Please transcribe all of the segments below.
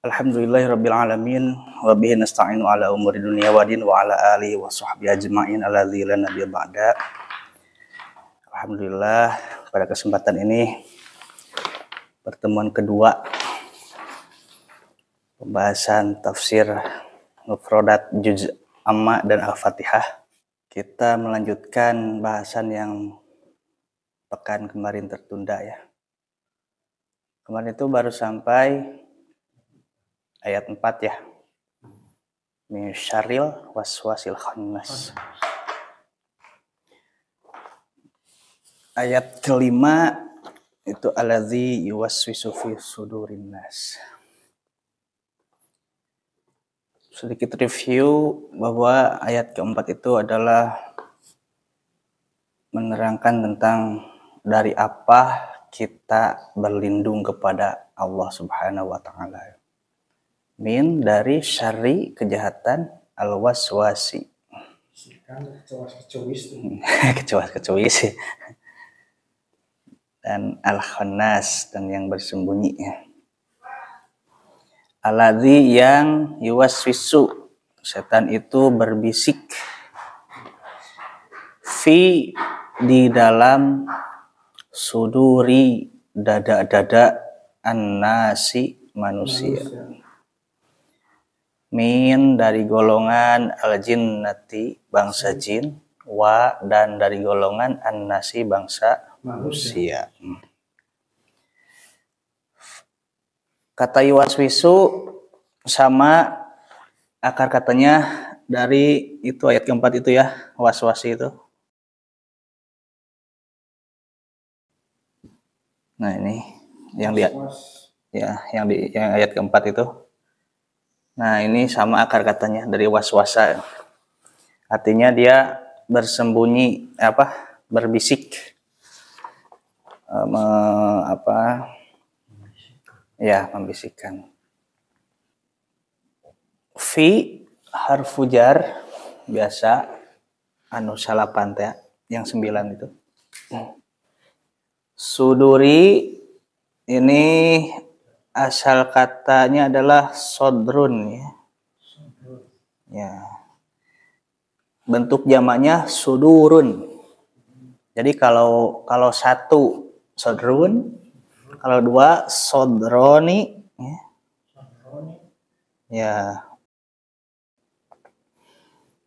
Alhamdulillahirabbil alamin wa bihi nasta'inu ala umuri dunya wa din wa ala alihi wa sahbihi ajma'in alladzi la nabiyya ba'da. Alhamdulillah, pada kesempatan ini pertemuan kedua pembahasan tafsir mufradat juz amma dan al-Fatihah. Kita melanjutkan bahasan yang pekan kemarin tertunda ya. Kemarin itu baru sampai ayat 4 ya. Min syarril waswasil khannas. Ayat kelima itu allazi yuwaswisu fi sudurin nas. Sedikit review bahwa ayat keempat itu adalah menerangkan tentang dari apa kita berlindung kepada Allah Subhanahu wa taala. Min dari syarri kejahatan al-waswasi. Kecowas-kecowas dan al-khannas dan yang bersembunyi. Alladzi yang yuwaswisu, setan itu berbisik fi di dalam suduri dada-dada annasi manusia. Min dari golongan al-jinnati bangsa jin, wa dan dari golongan an-nasi bangsa manusia. Kata yuwaswisu sama akar katanya dari itu ayat keempat itu ya, waswasi itu. Nah ini yang dia ya yang ayat keempat itu. Nah ini sama akar katanya dari waswasa. Artinya dia bersembunyi berbisik membisikkan. Fi harfu jar biasa anu salapan teh yang 9 itu. Suduri ini asal katanya adalah sodrun ya. Ya. Bentuk jamaknya sudurun. Jadi kalau satu sodrun, kalau dua sodroni ya. Ya.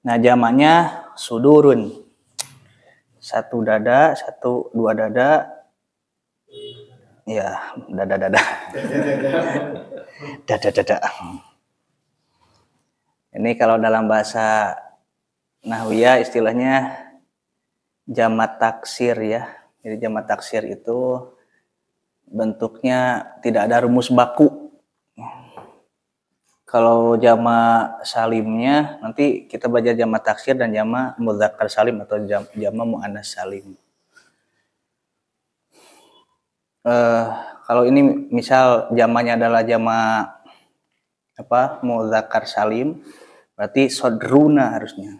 Nah, jamaknya sudurun. Satu dada, dua dada. Ya, dada. Dada. Ini kalau dalam bahasa Nahwiyah istilahnya jamak taksir ya. Jadi jamak taksir itu bentuknya tidak ada rumus baku. Kalau jamak salimnya nanti kita belajar jamak taksir dan jamak mudzakkar salim atau jamak muannas salim. Kalau ini misal jamaknya adalah jamak mudzakkar salim, berarti sodruna harusnya.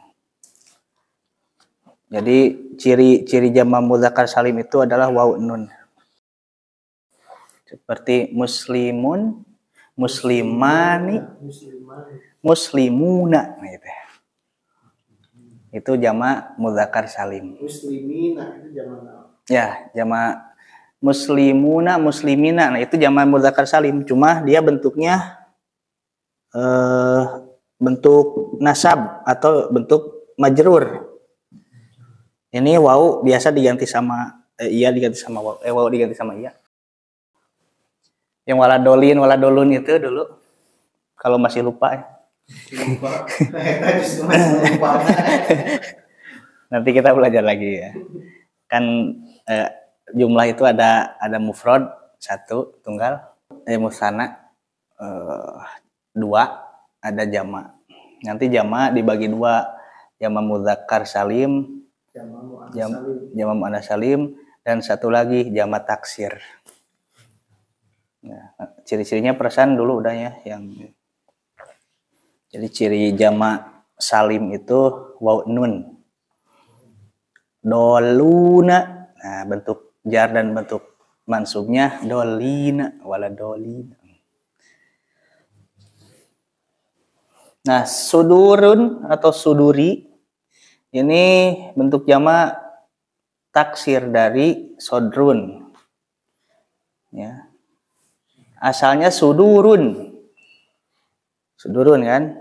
Jadi ciri jamak mudzakkar salim itu adalah waw nun. Seperti muslimun, muslimani, muslimuna gitu. Itu jamak mudzakkar salim. Muslimina itu jamak. Ya, jamak muslimuna, muslimina. Nah, itu jamak mudzakkar salim, cuma dia bentuknya bentuk nasab atau bentuk majrur. Ini waw biasa diganti sama iya diganti sama waw, waw diganti sama iya. Yang waladolun itu dulu kalau masih lupa ya. Nanti kita belajar lagi ya. Kan jumlah itu ada mufrad satu tunggal, musanna dua, ada jamak. Nanti jamak dibagi dua, jamak mudzakkar salim, jamak muannas salim, dan satu lagi jamak taksir. Nah, ciri-cirinya perasaan dulu udah ya yang. Jadi ciri jamak salim itu waw nun. Doluna. Nah, bentuk jar dan bentuk mansubnya dolina wala dolina. Nah, sudurun atau suduri ini bentuk jamak taksir dari sodrun. Ya. Asalnya sudurun. Sudurun kan?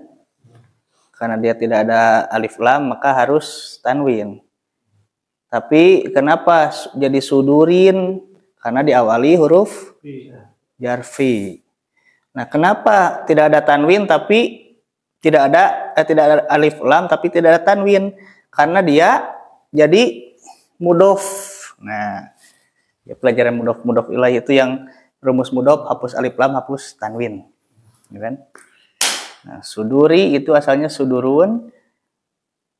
Karena dia tidak ada alif lam maka harus tanwin. Tapi kenapa jadi sudurin? Karena diawali huruf jarfi. Nah, kenapa tidak ada tanwin tapi tidak ada alif lam tapi tidak ada tanwin? Karena dia jadi mudhof. Nah, ya pelajaran mudhof ilaih itu yang rumus mudhof hapus alif lam, hapus tanwin. Ya kan? Nah, suduri itu asalnya sudurun.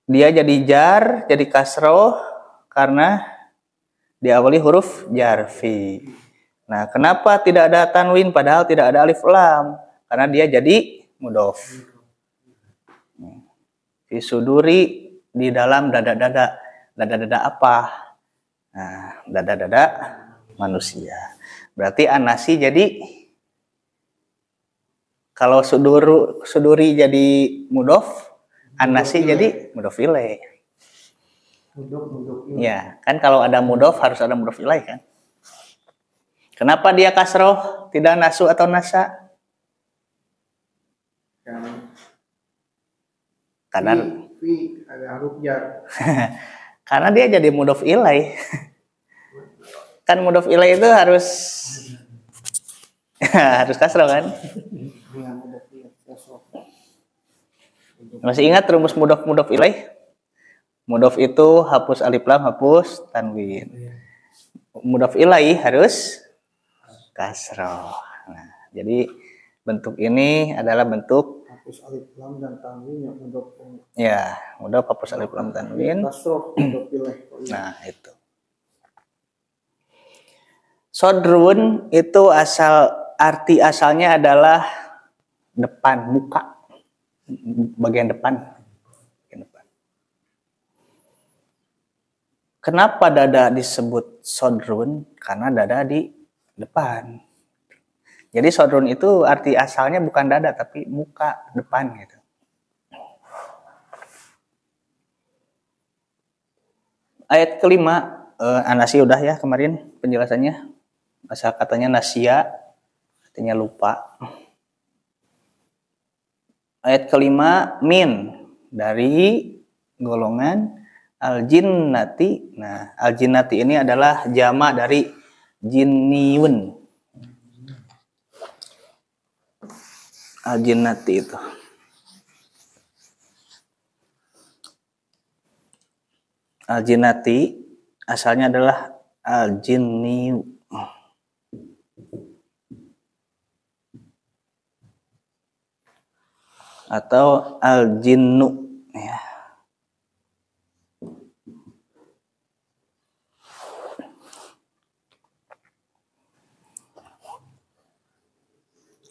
Dia jadi jar, jadi kasroh karena diawali huruf jarfi. Nah, kenapa tidak ada tanwin padahal tidak ada alif lam? Karena dia jadi mudhof. Fi suduri di dalam dada-dada. Dada-dada apa? Nah, dada-dada manusia. Berarti anasi jadi kalau suduri jadi mudhof, anasi jadi mudhof ilaih. Ya, kan kalau ada mudhof harus ada mudhof ilaih kan? Kenapa dia kasroh, tidak nasu atau nasa? Karena ada huruf jar. Karena dia jadi mudhof ilaih. Kan mudhof ilaih itu harus harus kasroh kan? Masih ingat rumus mudhof ilaih? Mudhof itu hapus alif lam, hapus tanwin. Mudhof ilaih harus kasroh. Nah, jadi bentuk ini adalah bentuk hapus alif lam dan tanwin yang mudhof. Ya, mudhof hapus alif lam tanwin. Kasroh mudhof ilaih. Nah, itu. Sodrun itu arti asalnya adalah depan, muka. Bagian depan. Kenapa dada disebut sodrun? Karena dada di depan. Jadi sodrun itu arti asalnya bukan dada tapi muka depan gitu. Ayat kelima, anasi udah ya kemarin penjelasannya. Asal katanya nasia, artinya lupa. Ayat kelima, min dari golongan al-jinnati. Nah, al-jinnati ini adalah jamak dari jinniyun. Al-jinnati itu. Al-jinnati asalnya adalah al-jinniyu. Atau al-jinnu ya.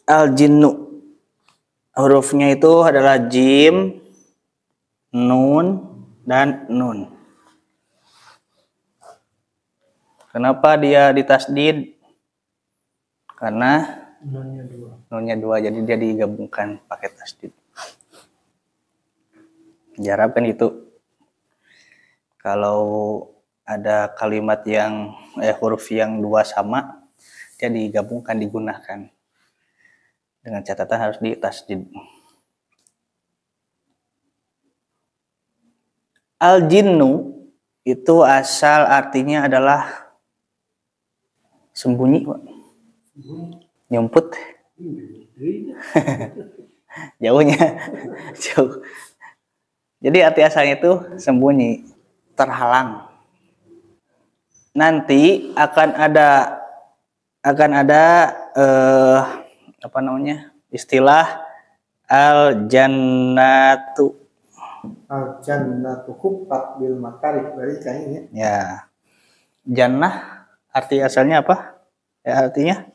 Al-jinnu hurufnya itu adalah jim, nun, dan nun. Kenapa dia ditasdid? Karena nunnya dua, jadi dia digabungkan pakai tasdid. Jarab kan itu. Kalau ada kalimat yang huruf yang dua sama, dia digabungkan, digunakan. Dengan catatan harus ditasdid. Al-jinnu itu asal artinya adalah sembunyi, Pak. Nyumput. Jauhnya. Jauh. Jadi arti asalnya itu sembunyi, terhalang. Nanti akan ada istilah al-jannatu. Al-jannatu huffat bil makarih, berarti kayaknya. Ya. Jannah arti asalnya apa? Ya, artinya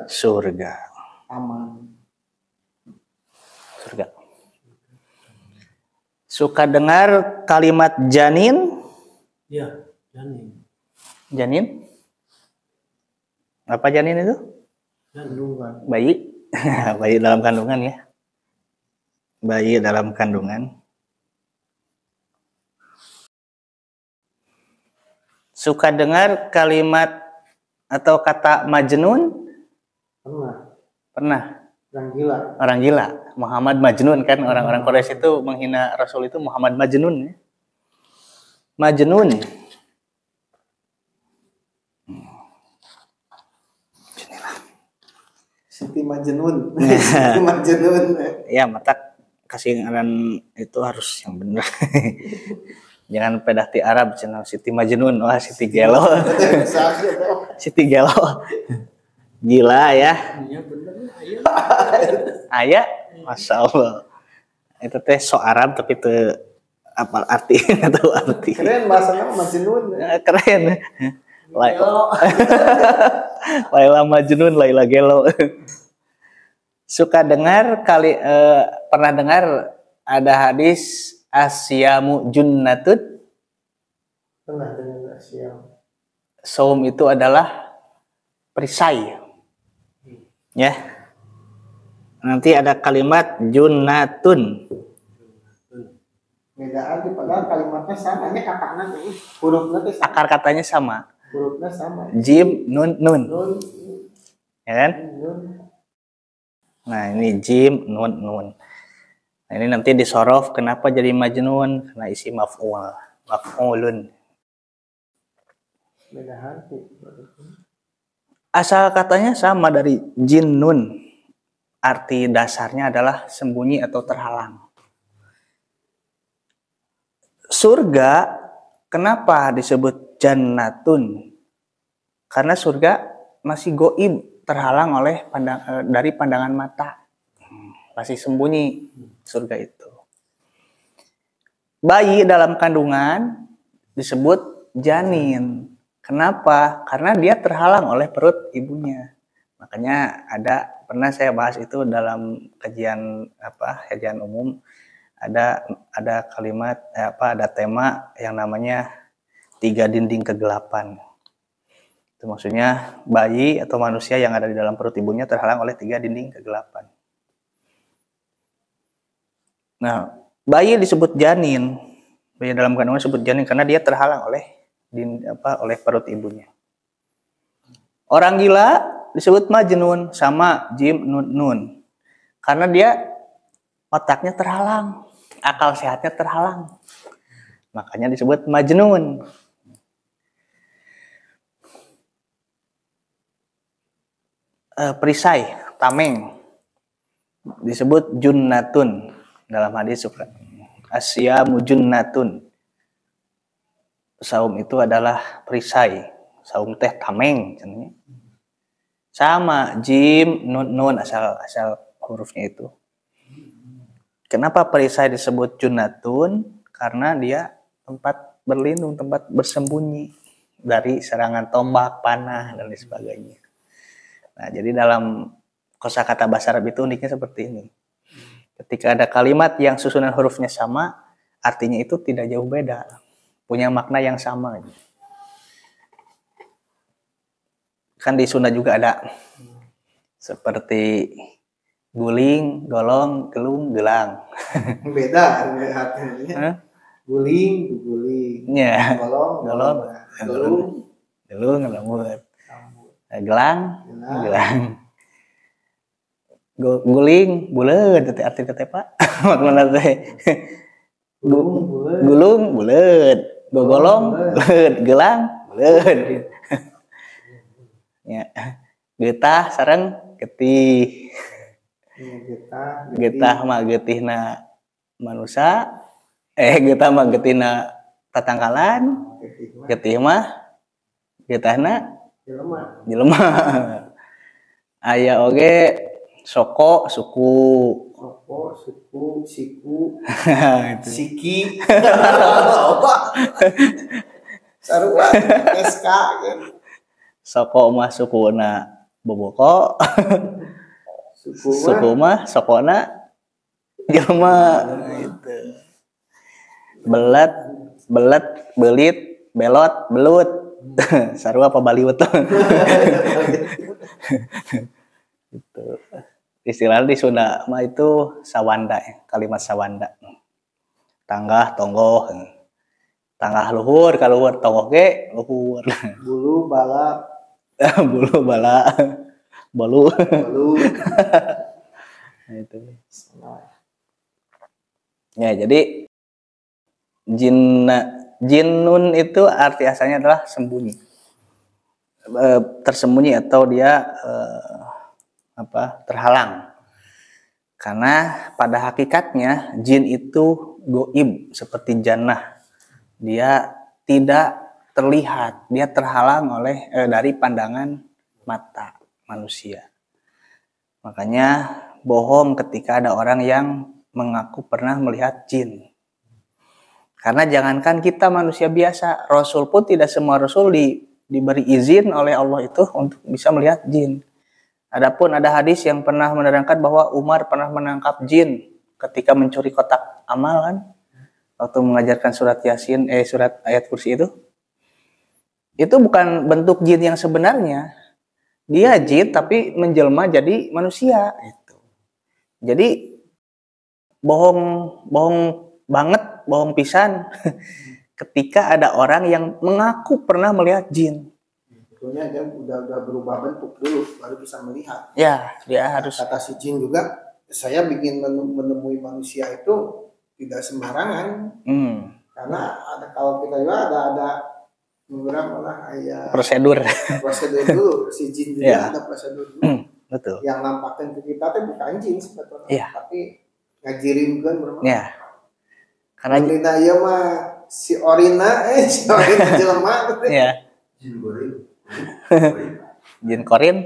surga. Aman. Surga. Suka dengar kalimat janin? Iya, janin. Janin? Apa janin itu? Kandungan. Bayi. Bayi dalam kandungan ya. bayi dalam kandungan. Suka dengar kalimat atau kata majnun? Pernah. Pernah. Orang gila. Orang gila. Muhammad Majnun kan, orang-orang Quraisy itu menghina Rasul itu Muhammad Majnun. Ya. Majnun. Siti Majnun. Siti Majnun. Ya, mata kasih ngaran itu harus yang benar. Jangan pedah ti Arab channel Siti Majnun, wah Siti Gelo. Siti Gelo. Gila ya. Iya bener. Aya, Masya Allah. Itu teh so Arab tapi teu apal arti atau arti. Keren bahasanya Majnun. Keren. Laila Majnun, Laila Gelo. Suka dengar pernah dengar ada hadis asyamu junnatun? Pernah dengar siang. Saum itu adalah perisai. Ya. Nanti ada kalimat junnatun. Bedaan di padahal kalimatnya sama, ini kakaknya hurufnya teh sama. Akar katanya sama. Hurufnya sama. Jim, nun, nun. Nun, Ya kan? nun. Nah, ini jim, nun, nun. Nah, ini nanti disorof kenapa jadi majnun? Karena isi maf'ul, maf'ulun. Beda hati. Asal katanya sama dari jinnun. Arti dasarnya adalah sembunyi atau terhalang. Surga kenapa disebut jannatun? Karena surga masih goib, terhalang oleh dari pandangan mata. Masih sembunyi surga itu. Bayi dalam kandungan disebut janin. Kenapa? Karena dia terhalang oleh perut ibunya. Makanya pernah saya bahas itu dalam kajian umum, ada kalimat ada tema yang namanya 3 dinding kegelapan. Itu maksudnya bayi atau manusia yang ada di dalam perut ibunya terhalang oleh 3 dinding kegelapan. Nah, bayi disebut janin. Bayi dalam kandungan disebut janin karena dia terhalang oleh perut ibunya. Orang gila disebut majnun, sama jim nun nun. Karena dia otaknya terhalang, akal sehatnya terhalang. Makanya disebut majnun. Perisai, tameng disebut junnatun dalam hadis asyamu junnatun. Saum itu adalah perisai, saum teh tameng. Sama jim nun nun asal hurufnya itu. Kenapa perisai disebut junnatun? Karena dia tempat berlindung, tempat bersembunyi dari serangan tombak, panah dan lain sebagainya. Nah, jadi dalam kosakata bahasa Arab itu uniknya seperti ini. Ketika ada kalimat yang susunan hurufnya sama, artinya itu tidak jauh beda, punya makna yang sama. Kan di Sunda juga ada seperti guling, golong, gelung, gelang. Beda artinya. Guling, guling. Ya. Golong, gelung, gelung, lemut. Gelang, gelang. Guling, buleud teh arti teh Pak. Makna teh. Gulung, buleud. Golong, buleud. Gelang, buleud. Ya. Getah sareng getih. Getah mah getihna manusia. Getah mah getihna tatangkalan. Getih mah getahna jelema. Aya oge soko, suku. Soko, suku, siku, siki. Sarua SK kan. Soko mah sukuna boboko. Suku mah sokona jelema gitu. Belet, belit, belot, belut. Sarua apa baliut. Gitu. Istilah di Sunda mah itu sawanda ya, kalimat sawanda. Tanggah tonggoh. Tanggah luhur ka luhur tonggoh ge luhur. Bulu bala Bulu bala bolu. bulu. Nah, itu. Ya, jadi jinnun itu arti asalnya adalah sembunyi. Tersembunyi atau dia terhalang. Karena pada hakikatnya jin itu goib seperti jannah. Dia tidak terlihat, dia terhalang oleh dari pandangan mata manusia. Makanya bohong ketika ada orang yang mengaku pernah melihat jin. Karena jangankan kita manusia biasa, Rasul pun tidak semua Rasul diberi izin oleh Allah itu untuk bisa melihat jin. Adapun ada hadis yang pernah menerangkan bahwa Umar pernah menangkap jin ketika mencuri kotak amal kan, waktu mengajarkan surat Yasin, surat ayat kursi itu. Itu bukan bentuk jin yang sebenarnya. Dia jin tapi menjelma jadi manusia itu. Jadi bohong banget, bohong pisan ketika ada orang yang mengaku pernah melihat jin. Sebetulnya dia udah berubah bentuk dulu baru bisa melihat. Ya, dia harus. Kata si jin juga, saya bikin menemui manusia itu tidak sembarangan. Karena ada, kalau kita juga ada beberapa lah ya Prosedur dulu. Si jin juga ada prosedur dulu. Betul. Yang nampakin ke kita itu bukan jin sebetulnya, Iya. tapi ngajirimkan bermaksud. Ya. Karena Orina iya mah si Orina jelema gitu. ya. Jin goreng. Jin korin.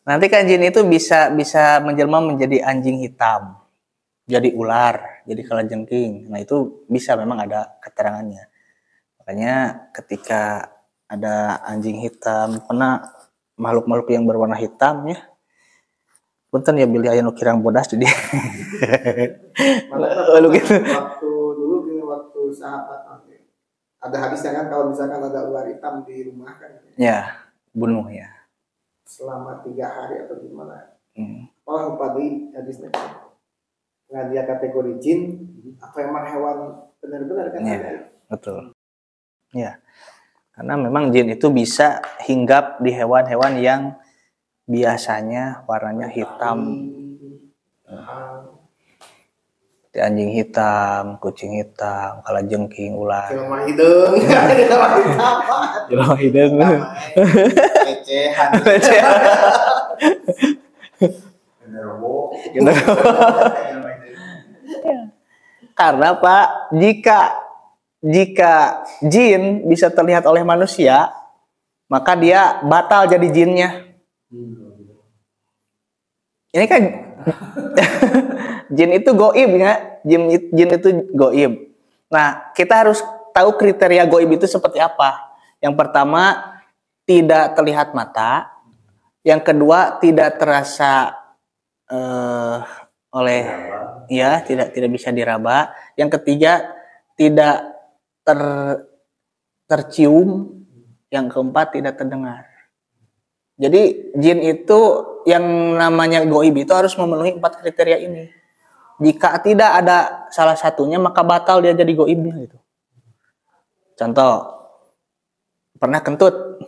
Nanti kan jin itu bisa menjelma menjadi anjing hitam, jadi ular, jadi kalajengking. Nah itu bisa, memang ada keterangannya. Makanya ketika ada anjing hitam, pernah makhluk-makhluk yang berwarna hitam ya, punten ya bilih aya nu kirang bodas jadi. Gitu. Waktu sahabat ada hadisnya kan, kalau misalkan ada ular hitam di rumah kan. Ya, bunuh ya. Selama 3 hari atau gimana. Oh lupa di hadisnya. Nggak dia kategori jin atau emang hewan benar-benar kan? Ya, betul. Ya, karena memang jin itu bisa hinggap di hewan-hewan yang biasanya warnanya hitam. Seperti anjing hitam, kucing hitam, kalajengking, ular. Jelema hidung. Jelema hidung. Lecehan. Karena Pak, jika jin bisa terlihat oleh manusia, maka dia batal jadi jinnya. Ini kan jin itu goib ya, jin itu goib. Nah, kita harus tahu kriteria goib itu seperti apa. Yang pertama, tidak terlihat mata. Yang kedua, tidak terasa tidak bisa diraba. Yang ketiga, tidak tercium. Yang keempat, tidak terdengar. Jadi jin itu yang namanya goib itu harus memenuhi 4 kriteria ini. Jika tidak ada salah satunya, maka batal dia jadi goibnya gitu. Contoh, pernah kentut?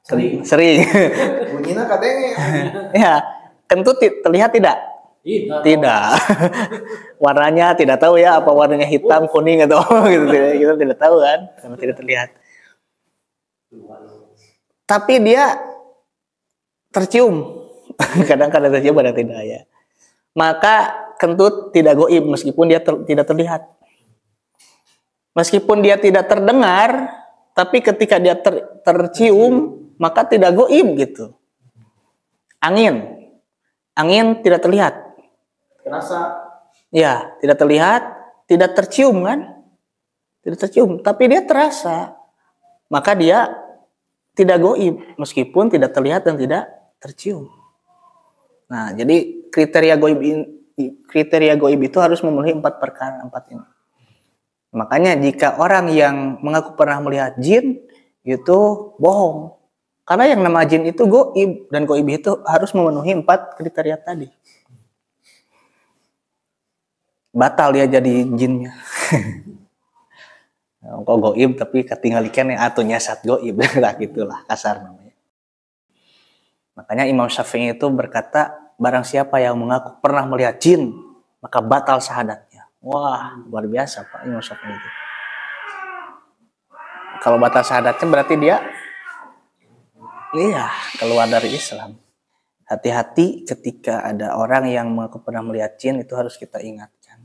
Sering. Bunyinya katanya. Ya, kentut terlihat tidak? Tidak. Warnanya tidak tahu ya, apa warnanya hitam, kuning atau gitu. Kita tidak tahu kan, karena tidak terlihat. Tapi dia tercium. Kadang-kadang tercium, kadang tidak ya. Maka kentut tidak goib meskipun dia tidak terlihat. Meskipun dia tidak terdengar, tapi ketika dia tercium, maka tidak goib gitu. Angin tidak terlihat. Terasa. Ya, tidak terlihat, tidak tercium kan? Tidak tercium, tapi dia terasa. Maka dia tidak goib meskipun tidak terlihat dan tidak tercium. Nah, jadi kriteria goib itu harus memenuhi 4 perkara, 4 ini. Makanya jika orang yang mengaku pernah melihat jin itu bohong. Karena yang nama jin itu goib, dan goib itu harus memenuhi 4 kriteria tadi. Batal dia jadi jinnya. Kok goib tapi ketinggalikan yang atunya sat goib lah, gitulah kasar namanya. Makanya Imam Syafi'i itu berkata, barang siapa yang mengaku pernah melihat jin, maka batal syahadatnya. Wah, luar biasa Pak Imam Syafi'i itu. Kalau batal syahadatnya berarti dia keluar dari Islam. Hati-hati ketika ada orang yang mengaku pernah melihat jin, itu harus kita ingatkan.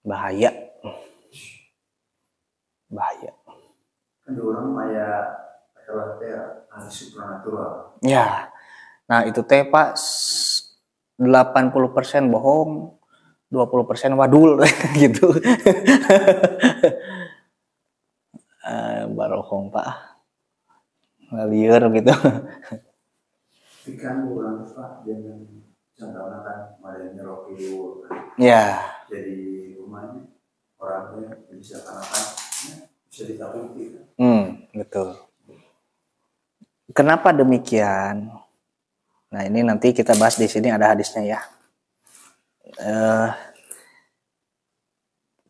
Bahaya. Ada orang kayak ahli supranatural. Ya. Nah, itu teh Pak 80% bohong, 20% wadul gitu. Barohong Pak. Ngalieur gitu. Ikan orang Pak jangan contohnya kan madanya rokil. Ya. Jadi rumahnya orangnya bisa kanakan bisa ditakuti. Betul. Kenapa demikian? Nah, ini nanti kita bahas di sini, ada hadisnya ya.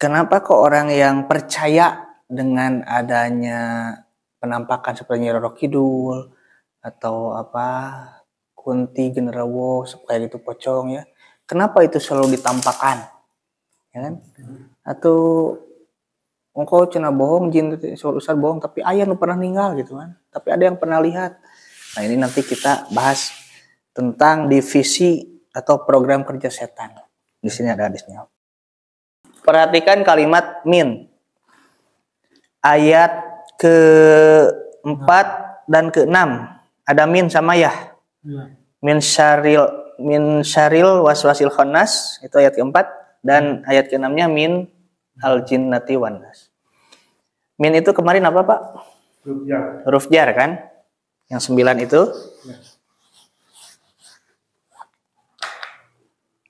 Kenapa kok orang yang percaya dengan adanya penampakan seperti Nyi Roro Kidul atau Kunti Genderuwo kayak gitu pocong ya, kenapa itu selalu ditampakkan, ya kan? Atau engkau cenah bohong, jin urusan bohong, tapi ayah nu pernah meninggal gitu kan, tapi ada yang pernah lihat. Nah, ini nanti kita bahas tentang divisi atau program kerja setan. Di sini ada hadisnya. Perhatikan kalimat min. Ayat ke-4 dan ke-6 ada min sama ya. Min syaril waswasil khannas, itu ayat ke-4, dan ayat ke-6-nya min al jinnati wan nas. Min itu kemarin apa Pak? Huruf jar kan? Yang 9 itu.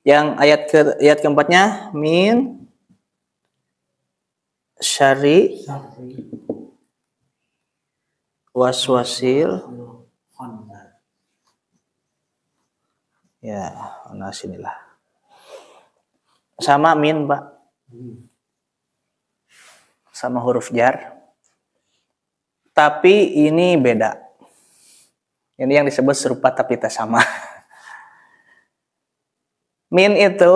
Yang ayat ke-4-nya min syari waswasil ya, nah sinilah sama min Pak, sama huruf jar, tapi ini beda. Ini yang disebut serupa tapi tak sama. Min itu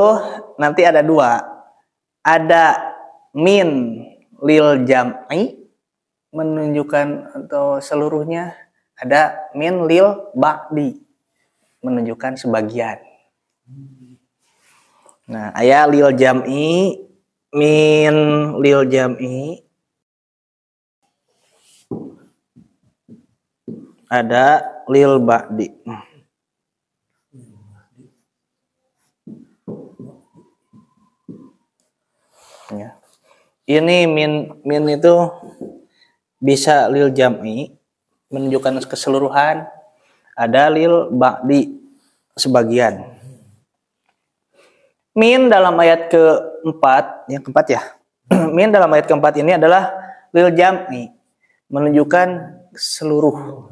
nanti ada 2, ada min lil jam'i menunjukkan atau seluruhnya, ada min lil ba'di menunjukkan sebagian. Nah, ayat lil jam'i, min lil jam'i, ada lil ba'di. Ya. Ini min itu bisa lil jam'i menunjukkan keseluruhan, ada lil ba'di sebagian. Min dalam ayat ke-4, yang keempat ya. Min dalam ayat ke-4 ini adalah lil jam'i, menunjukkan seluruh.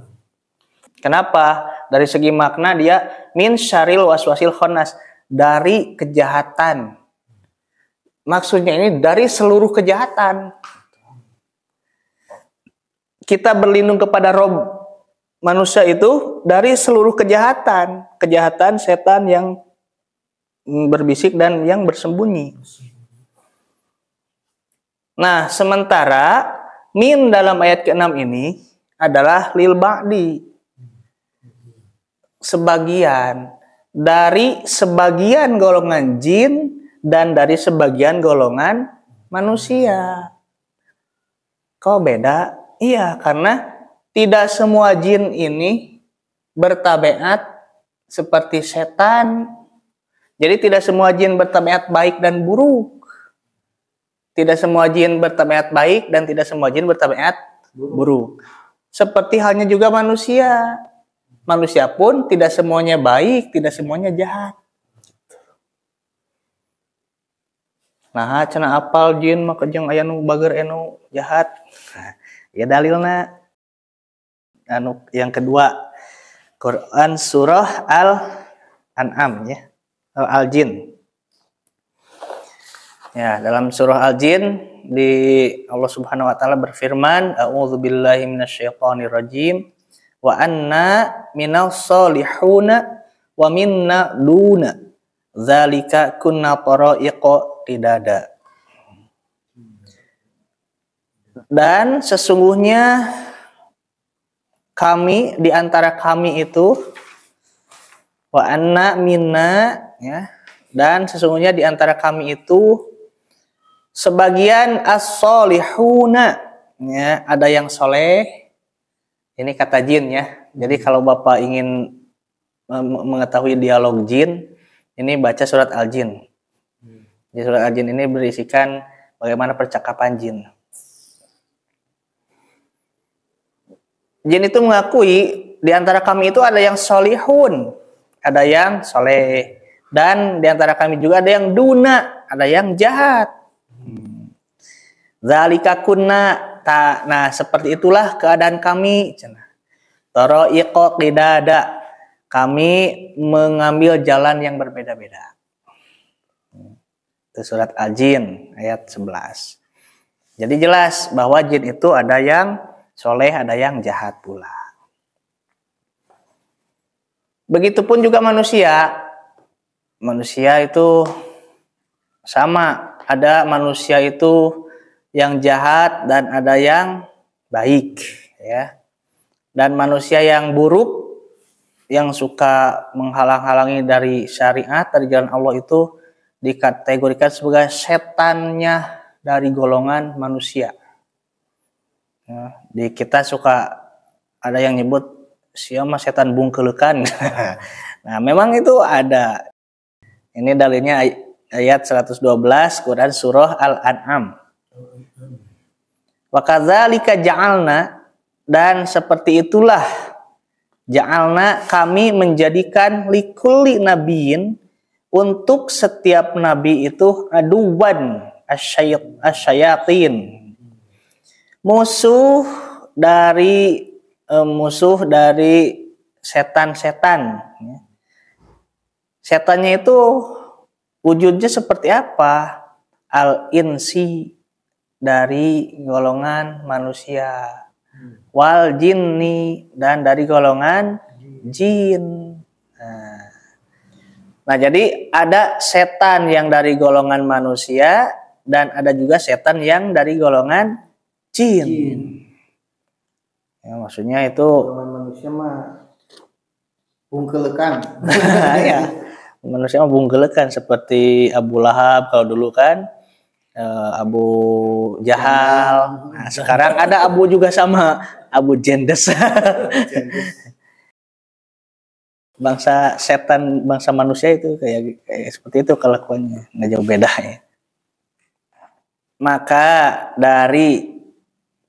Kenapa? Dari segi makna dia min syaril waswasil khannas, dari kejahatan. Maksudnya ini dari seluruh kejahatan. Kita berlindung kepada Rob manusia itu dari seluruh kejahatan. Kejahatan setan yang berbisik dan yang bersembunyi. Nah, sementara min dalam ayat ke-6 ini adalah lil ba'di. Sebagian. Dari sebagian golongan jin dan dari sebagian golongan manusia. Kok beda? Iya, karena tidak semua jin ini bertabiat seperti setan. Jadi tidak semua jin bertabiat baik dan buruk. Tidak semua jin bertabiat baik dan tidak semua jin bertabiat buruk. Seperti halnya juga manusia. Manusia pun tidak semuanya baik, tidak semuanya jahat. Nah, cenah apal jin maka jeung aya nu bager anu jahat. Ya dalilna yang kedua Quran surah Al-An'am ya, Al-Jin. Ya, dalam surah Al-Jin di Allah Subhanahu wa taala berfirman, a'udzubillahi minasyaitonirrajim wa anna minas solihuna wa minna duna zalika kunna tara'iqa qidada. Dan sesungguhnya kami di antara kami itu wa anna minna ya, dan sesungguhnya di antara kami itu sebagian as-solihuna ya, ada yang soleh. Ini kata jin ya. Jadi kalau Bapak ingin mengetahui dialog jin, ini baca surat Al-Jin. Di surat Al-Jin ini berisikan bagaimana percakapan jin. Jin itu mengakui di antara kami itu ada yang solihun, ada yang soleh, dan di antara kami juga ada yang duna, ada yang jahat. Zalika kunna, nah seperti itulah keadaan kami. Tara'iqa qidada, kami mengambil jalan yang berbeda-beda. Itu surat Al-Jin ayat 11. Jadi jelas bahwa jin itu ada yang soleh, ada yang jahat pula. Begitupun juga manusia. Manusia itu sama, ada manusia itu yang jahat dan ada yang baik ya. Dan manusia yang buruk yang suka menghalang-halangi dari syariat, dari jalan Allah itu dikategorikan sebagai setannya dari golongan manusia. Ya, di kita suka ada yang nyebut siapa setan bungkelekan. Nah, memang itu ada. Ini dalilnya ayat 112 Quran surah Al-An'am. Wa kadzalika ja'alna, dan seperti itulah ja'alna, kami menjadikan likulli nabiyin, untuk setiap nabi itu aduwan asyayatin, musuh dari setan-setan. Setannya itu wujudnya seperti apa? Al-insi, dari golongan manusia, wal jinni, dan dari golongan jin. Nah, jadi ada setan yang dari golongan manusia dan ada juga setan yang dari golongan jin. Ya, maksudnya itu Golongan manusia mah bungkelekan. ya, manusia mah bungkelekan seperti Abu Lahab kalau dulu kan, Abu Jahal. Nah, sekarang ada Abu juga sama Abu Jendes. Bangsa setan, bangsa manusia itu kayak seperti itu kelakuannya, nggak jauh beda ya. Maka dari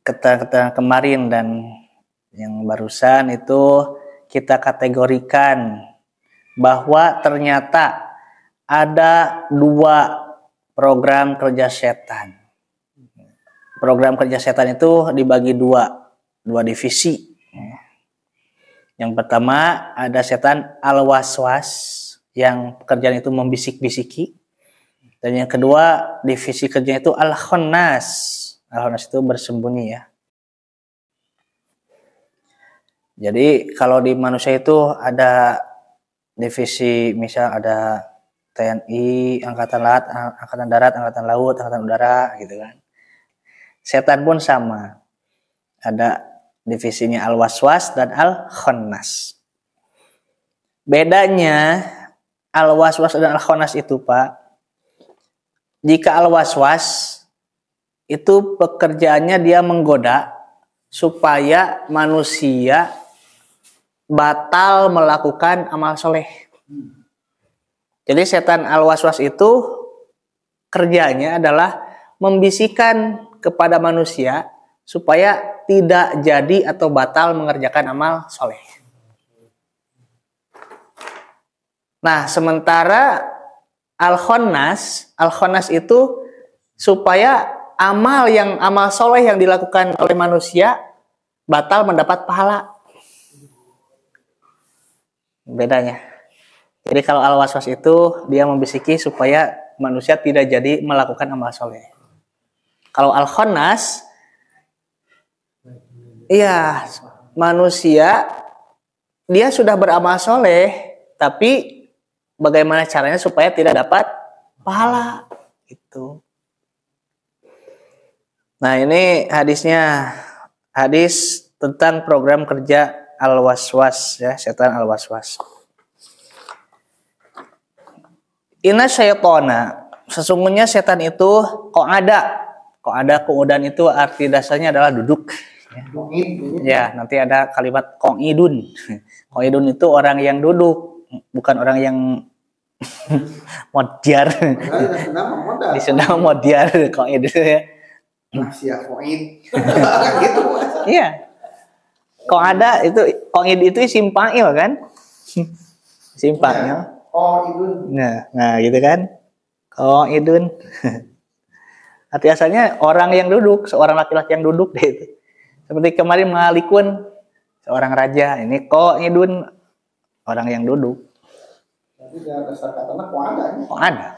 keterangan kemarin dan yang barusan itu kita kategorikan bahwa ternyata ada dua program kerja setan. Program kerja setan itu dibagi dua divisi. Yang pertama ada setan al-waswas yang pekerjaan itu membisik-bisiki. Dan yang kedua divisi kerjanya itu al-khannas. Al-khannas itu bersembunyi ya. Jadi kalau di manusia itu ada divisi, misal ada TNI, Angkatan Laut, Angkatan Darat, Angkatan Laut, Angkatan Udara gitu kan. Setan pun sama. Ada divisinya al-waswas dan al-khannas. Bedanya al-waswas dan al-khannas itu, Pak, jika al-waswas itu pekerjaannya dia menggoda supaya manusia batal melakukan amal soleh. Jadi setan al-waswas itu kerjanya adalah membisikkan kepada manusia supaya tidak jadi atau batal mengerjakan amal soleh. Nah, sementara al-khannas itu supaya amal soleh yang dilakukan oleh manusia batal mendapat pahala. bedanya. Jadi kalau al-waswas itu dia membisiki supaya manusia tidak jadi melakukan amal soleh. Kalau al-khannas, iya, manusia dia sudah beramal soleh, tapi bagaimana caranya supaya tidak dapat pahala itu. Nah, ini hadisnya, hadis tentang program kerja al-waswas, ya, setan al-waswas. Inna syaitona, sesungguhnya setan itu qa'ada. Qu'udan itu arti dasarnya adalah duduk. Ya, nanti ada kalimat qa'idun. Qa'idun itu orang yang duduk, bukan orang yang modiar. Di Sunda modiar qa'id ya. Masya qa'id. Gitu. Iya. Qa'ada itu qa'id itu isim fa'il kan? Isim fa'il. Qa'idun. Nah, gitu kan? Qa'idun. Arti asalnya orang yang duduk, seorang laki-laki yang duduk deh itu. Seperti kemarin Malikun, seorang raja. Ini Qa'idun, orang yang duduk. Jadi dasar katanya qa'ada. Qa'ada.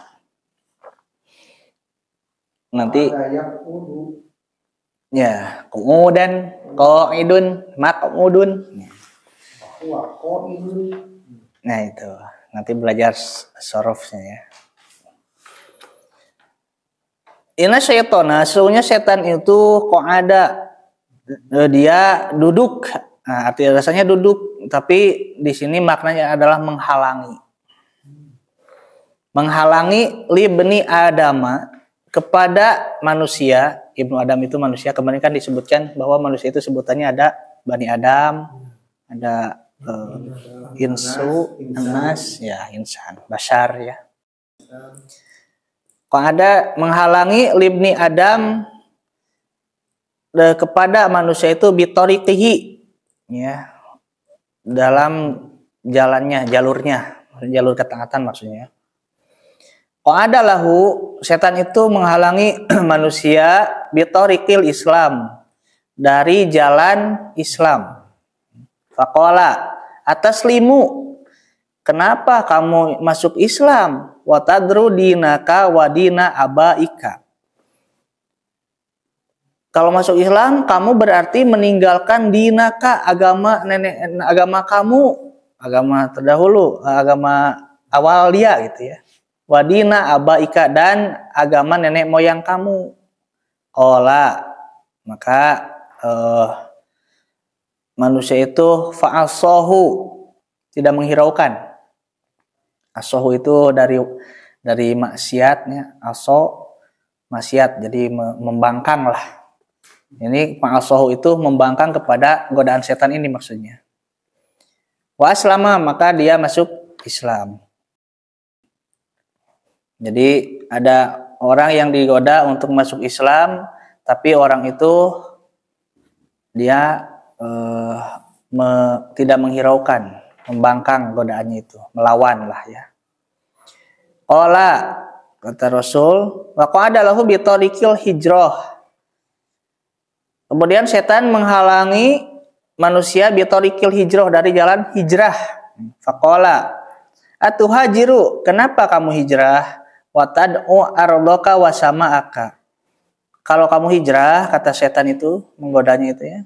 Nanti ya, qu'udan, qa'idun, maq'udun. Nah, itu. Nanti belajar sorofnya ya. Inna syaitona, sesungguhnya setan itu qa'ada, dia duduk. Nah, arti rasanya duduk, tapi di sini maknanya adalah menghalangi. Menghalangi libni Adama, kepada manusia. Ibnu Adam itu manusia. Kemarin kan disebutkan bahwa manusia itu sebutannya ada Bani Adam, ada insu, anas, ya insan, bashar ya. Kalau ada menghalangi libni Adam kepada manusia itu bitoriqihi, ya, dalam jalannya, jalur ketaatan maksudnya. Kalau ada lahu, setan itu menghalangi manusia bitoriqil Islam, dari jalan Islam. Faqala ataslimu, kenapa kamu masuk Islam? Watadru dinaka wadina abaika. Kalau masuk Islam, kamu berarti meninggalkan dinaka, agama nenek, agama kamu, agama terdahulu, agama awal dia gitu ya. Wadina abaika, dan agama nenek moyang kamu. Qala, maka manusia itu fa'asohu, tidak menghiraukan. Asohu itu dari maksiatnya, aso maksiat, jadi membangkang lah. Ini fa'asohu itu membangkang kepada godaan setan ini maksudnya. Wa aslama, maka dia masuk Islam. Jadi ada orang yang digoda untuk masuk Islam, tapi orang itu dia tidak menghiraukan, membangkang godaannya itu, melawan lah ya. Qala, kata Rasul, wa qa'ada lahu bi tariqil hijrah. Kemudian setan menghalangi manusia bi tariqil hijrah, dari jalan hijrah. Faqala, atuhajiru, kenapa kamu hijrah? Wa tad'u ardaka wa sama'aka. Kalau kamu hijrah, kata setan itu, menggodanya itu ya,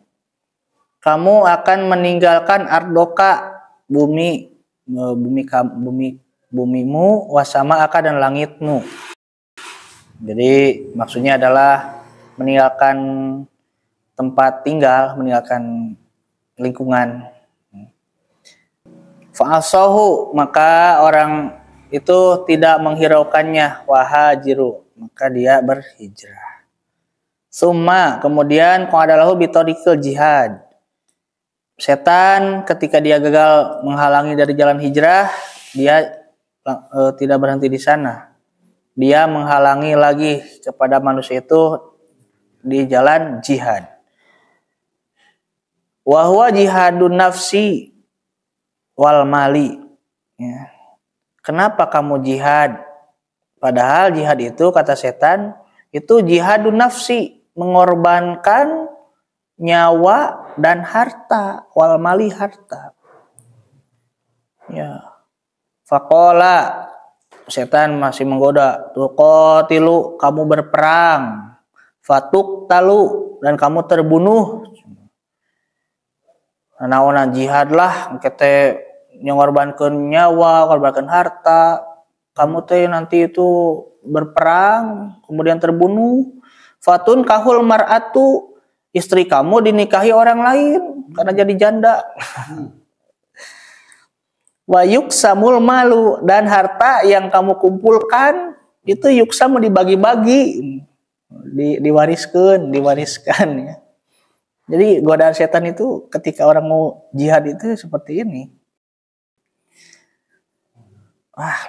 kamu akan meninggalkan ardoka, bumimu, wasama aka, dan langitmu. Jadi maksudnya adalah meninggalkan tempat tinggal, meninggalkan lingkungan. Fa'asahu, maka orang itu tidak menghiraukannya, wahajiru, maka dia berhijrah. Summa, kemudian qadalahu bitariqil jihad. Setan ketika dia gagal menghalangi dari jalan hijrah, dia tidak berhenti di sana. Dia menghalangi lagi kepada manusia itu di jalan jihad. Wa huwa jihadun nafsi wal mali. Ya. Kenapa kamu jihad? Padahal jihad itu, kata setan, itu jihadun nafsi, mengorbankan nyawa dan harta, wal mali, harta. Ya. Faqala, setan masih menggoda, tuqatilu, kamu berperang, fatuqtalu, dan kamu terbunuh. Naona jihad lah, kete ngorbankeun nyawa, ngorbankeun harta, kamu teh nanti itu berperang, kemudian terbunuh. Fatun kahul mar'atu, istri kamu dinikahi orang lain karena jadi janda. Wa yuksamul malu, dan harta yang kamu kumpulkan itu yuksamu dibagi-bagi, diwariskan ya. Jadi godaan setan itu ketika orang mau jihad itu seperti ini.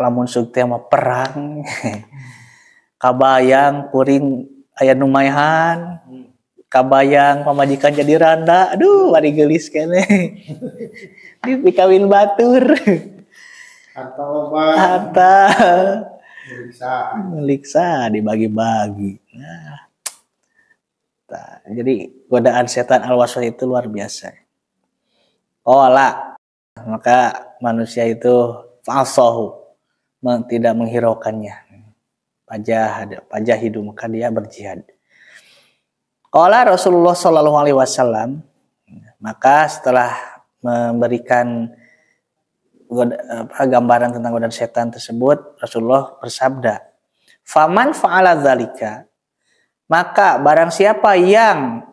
Lamun suk teh mah perang. Kabayang kuring aya numaihan. Kabayang pamajikan jadi randa. Aduh, bari geulis keneh. Dikawin batur. Harta meliksa dibagi-bagi. Nah, jadi godaan setan al-waswas itu luar biasa. Maka manusia itu falsahu, tidak menghiraukannya. Pajah hidup, maka dia berjihad. Qala Rasulullah sallallahu alaihi wasallam, maka setelah memberikan gambaran tentang godaan setan tersebut, Rasulullah bersabda, "Faman fa'ala dzalika," maka barang siapa yang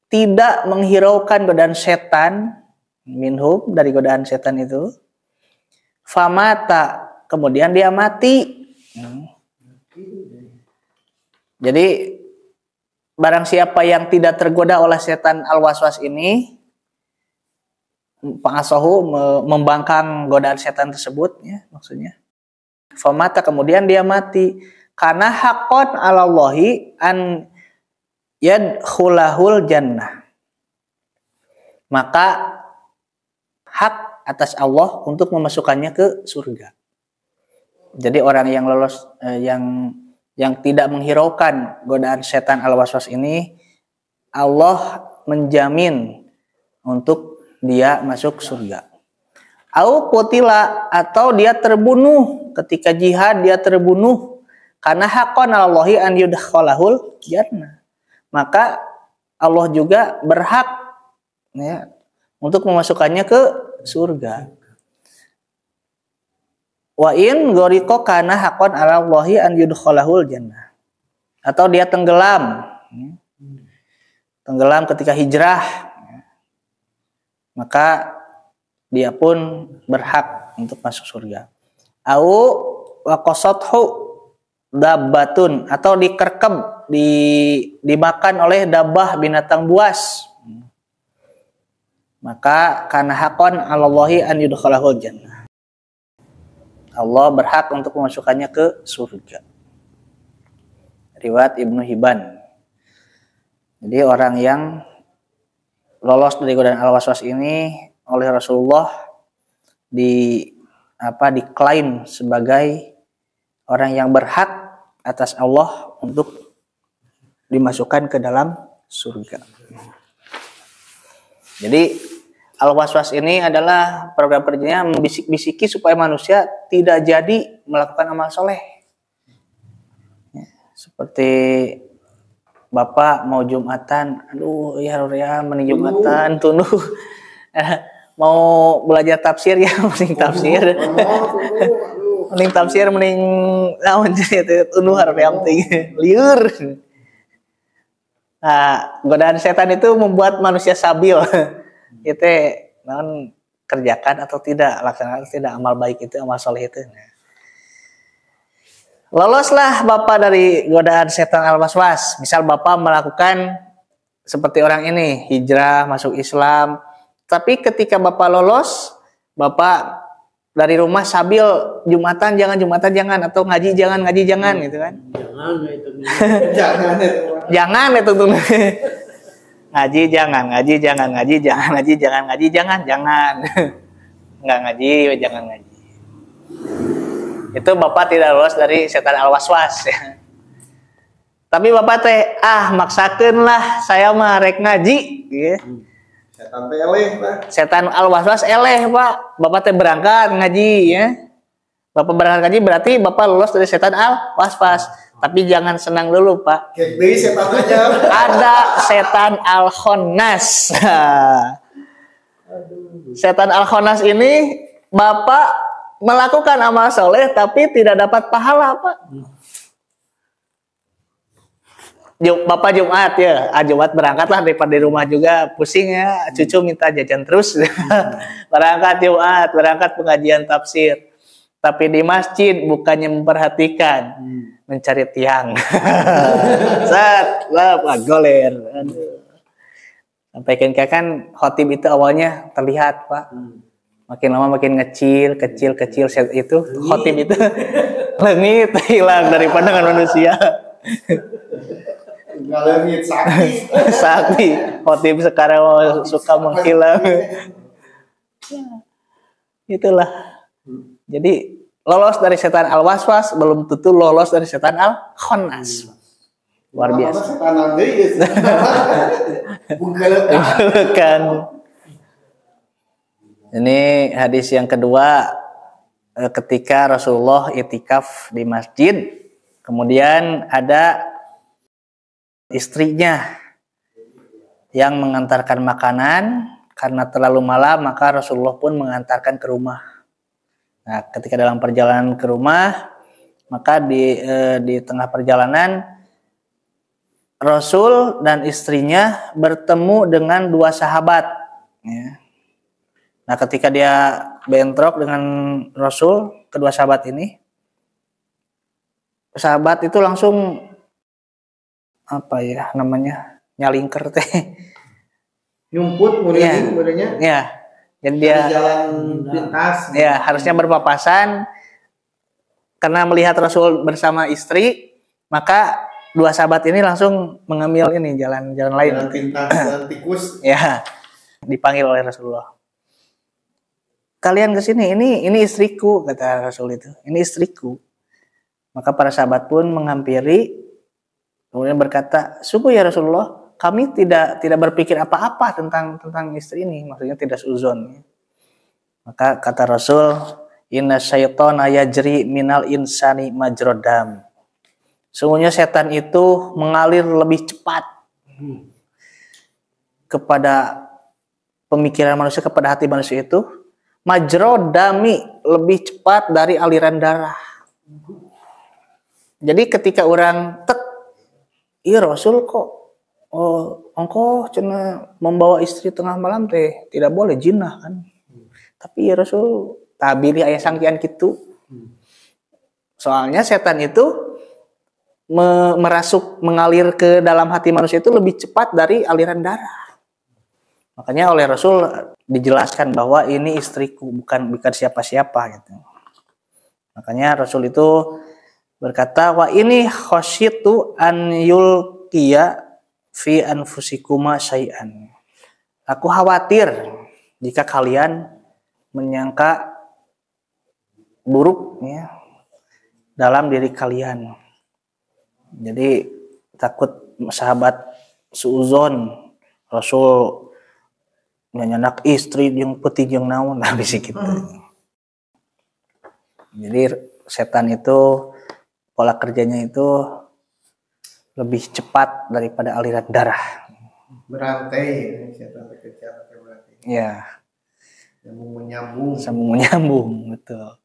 tidak menghiraukan godaan setan, minhum, dari godaan setan itu, famata, kemudian dia mati. Jadi barang siapa yang tidak tergoda oleh setan al-waswas ini, pa'asahu, membangkang godaan setan tersebut ya, maksudnya. Famata, kemudian dia mati. Karena haqqan 'alallahi an yadkhulahul jannah. Maka hak atas Allah untuk memasukkannya ke surga. Jadi orang yang lolos yang tidak menghiraukan godaan setan al-waswas ini, Allah menjamin untuk dia masuk surga. Au qutila, atau dia terbunuh ketika jihad, dia terbunuh karena haqqan 'alallahi an yudkhalahul jannah. Maka Allah juga berhak ya untuk memasukkannya ke surga. Wa in ghariqa kana haqqan 'alallahi an yudkhalahul jannah. Atau dia tenggelam ketika hijrah, maka dia pun berhak untuk masuk surga. Au wa qasathu dabbatun, atau dikerkeb, dimakan oleh dabbah, binatang buas, maka kana haqqan 'alallahi an yudkhalahul jannah. Allah berhak untuk memasukkannya ke surga. Riwayat Ibnu Hibban. Jadi orang yang lolos dari godaan al-waswas ini oleh Rasulullah diklaim sebagai orang yang berhak atas Allah untuk dimasukkan ke dalam surga. Jadi al-waswas ini adalah program kerjanya membisik-bisiki supaya manusia tidak jadi melakukan amal soleh. Seperti Bapak mau Jumatan, aduh ya mending Jumatan tunuh. Mau belajar tafsir ya mending tafsir. Mending tafsir mending naon itu tunuh hareup penting liur. Nah, godaan setan itu membuat manusia sabil. Itu naon kerjakan atau tidak, laksanakan atau tidak amal baik itu, amal soleh itu. Loloslah Bapak dari godaan setan al-waswas. Misal Bapak melakukan seperti orang ini, hijrah, masuk Islam. Tapi ketika Bapak lolos, Bapak dari rumah sambil Jumatan jangan, atau ngaji jangan gitu kan. Jangan itu tuh. Ngaji jangan. Enggak ngaji, jangan ngaji. Itu Bapak tidak lolos dari setan al-waswas ya. Tapi Bapak teh maksakeun lah saya mah rek ngaji ya. Setan teh eleh, Pak. Setan al-waswas eleh, Pak. Bapak teh berangkat ngaji ya. Bapak berangkat ngaji berarti Bapak lolos dari setan al-waswas. Tapi jangan senang dulu, Pak. Kayak deui setan aja. Ada setan al-khonnas. Setan al-khonnas ini Bapak melakukan amal soleh tapi tidak dapat pahala, Pak. Bapak Jumat ya, Jumat berangkatlah daripada di rumah juga pusing ya, cucu minta jajan terus. Berangkat Jumat, berangkat pengajian tafsir. Tapi di masjid bukannya memperhatikan, mencari tiang. Set, goler. Sampaikan kan khotib itu awalnya terlihat, Pak. Makin lama makin kecil itu khotib itu lengit hilang dari pandangan manusia. Ngalengit sakti. Sakti khotib sekarang suka menghilang. Itulah. Jadi lolos dari setan al-waswas belum tentu lolos dari setan al-khonnas. Luar biasa. Setanan deui ya. Bukan. Ini hadis yang kedua ketika Rasulullah itikaf di masjid, kemudian ada istrinya yang mengantarkan makanan. Karena terlalu malam maka Rasulullah pun mengantarkan ke rumah. Nah, ketika dalam perjalanan ke rumah, maka di tengah perjalanan Rasul dan istrinya bertemu dengan dua sahabat. Ya. Nah, ketika dia bentrok dengan Rasul, kedua sahabat ini, sahabat itu langsung apa ya namanya, nyalingker teh, nyumput muridnya. Ya, jadi dia jalan pintas. Ya, harusnya berpapasan. Karena melihat Rasul bersama istri, maka dua sahabat ini langsung mengambil ini jalan lain. Jalan pintas dan tikus. Ya, dipanggil oleh Rasulullah. Kalian ke sini, ini istriku, kata Rasul itu. Ini istriku. Maka para sahabat pun menghampiri, kemudian berkata, sungguh ya Rasulullah, kami tidak berpikir apa-apa tentang istri ini, maksudnya tidak suzon. Maka kata Rasul, inna syaitana yajri minal insani majrodam. Sungguhnya setan itu mengalir lebih cepat kepada pemikiran manusia, kepada hati manusia itu, majrodami, lebih cepat dari aliran darah. Jadi ketika orang iya Rasul kok engkau cenah membawa istri tengah malam teh tidak boleh jinah kan. Tapi ya Rasul tabiri aya sangkian kitu. Soalnya setan itu merasuk mengalir ke dalam hati manusia itu lebih cepat dari aliran darah. Makanya oleh Rasul dijelaskan bahwa ini istriku, bukan siapa-siapa gitu. Makanya Rasul itu berkata, wa ini khasyitu an yulqiya fi anfusikuma syai'an. Aku khawatir jika kalian menyangka buruk ya dalam diri kalian. Jadi takut sahabat suuzon Rasul nyanyanak istri yang peti yang naon habis gitu. Jadi setan itu pola kerjanya itu lebih cepat daripada aliran darah. Berantai setan kejar berarti. Ya. Sambung menyambung, betul.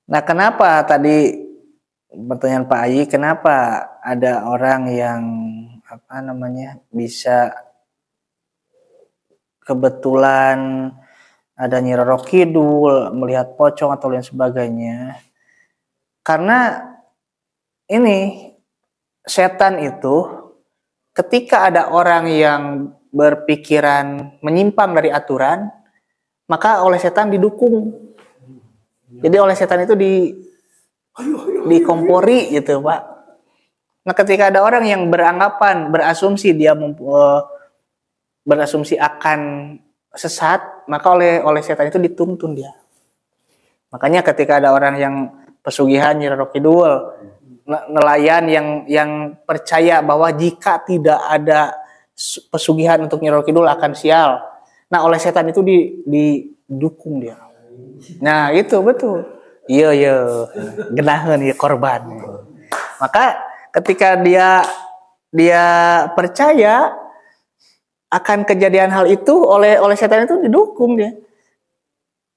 Nah, kenapa tadi pertanyaan Pak Ayi, kenapa ada orang yang bisa kebetulan ada Nyi Roro Kidul melihat pocong atau lain sebagainya? Karena ini setan itu ketika ada orang yang berpikiran menyimpang dari aturan, maka oleh setan didukung. Jadi oleh setan itu dikompori gitu, Pak. Nah, ketika ada orang yang berasumsi dia berasumsi akan sesat, maka oleh setan itu dituntun dia. Makanya ketika ada orang yang pesugihan Nyi Roro Kidul, nelayan yang percaya bahwa jika tidak ada pesugihan untuk Nyi Roro Kidul akan sial. Nah, oleh setan itu didukung dia. Nah, itu betul. Iya, genaheun ya korban. Maka ketika dia percaya akan kejadian hal itu oleh setan itu didukung dia.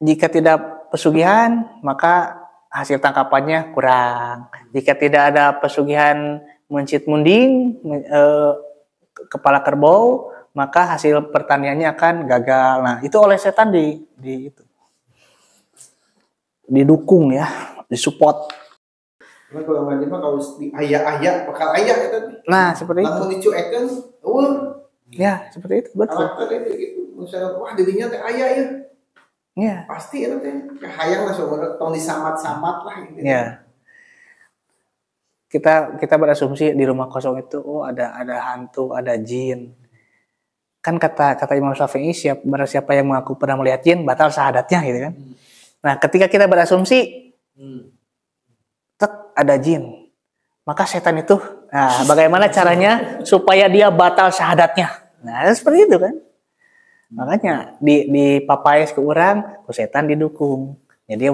Jika tidak pesugihan, maka hasil tangkapannya kurang. Jika tidak ada pesugihan mencit munding, kepala kerbau, maka hasil pertaniannya akan gagal. Nah, itu oleh setan didukung ya, disupport. Karena kalau nggak mah kalau di ayah bakal ayah itu. Nah, seperti itu. Lamun dicuekeun, ya, seperti itu, betul. Karakter itu gitu. Misalnya, wah dirinya teh ayah ya. Ya. Pasti itu teh hayang lah sebenarnya tong disamat-samat lah gitu. Ya. Kita berasumsi di rumah kosong itu ada hantu, ada jin. Kan kata Imam Syafi'i siapa yang mengaku pernah melihat jin batal syahadatnya gitu kan. Nah, ketika kita berasumsi ada jin, maka setan itu bagaimana caranya supaya dia batal syahadatnya? Nah, seperti itu kan. Makanya di papais ke orang, ku setan didukung. Jadi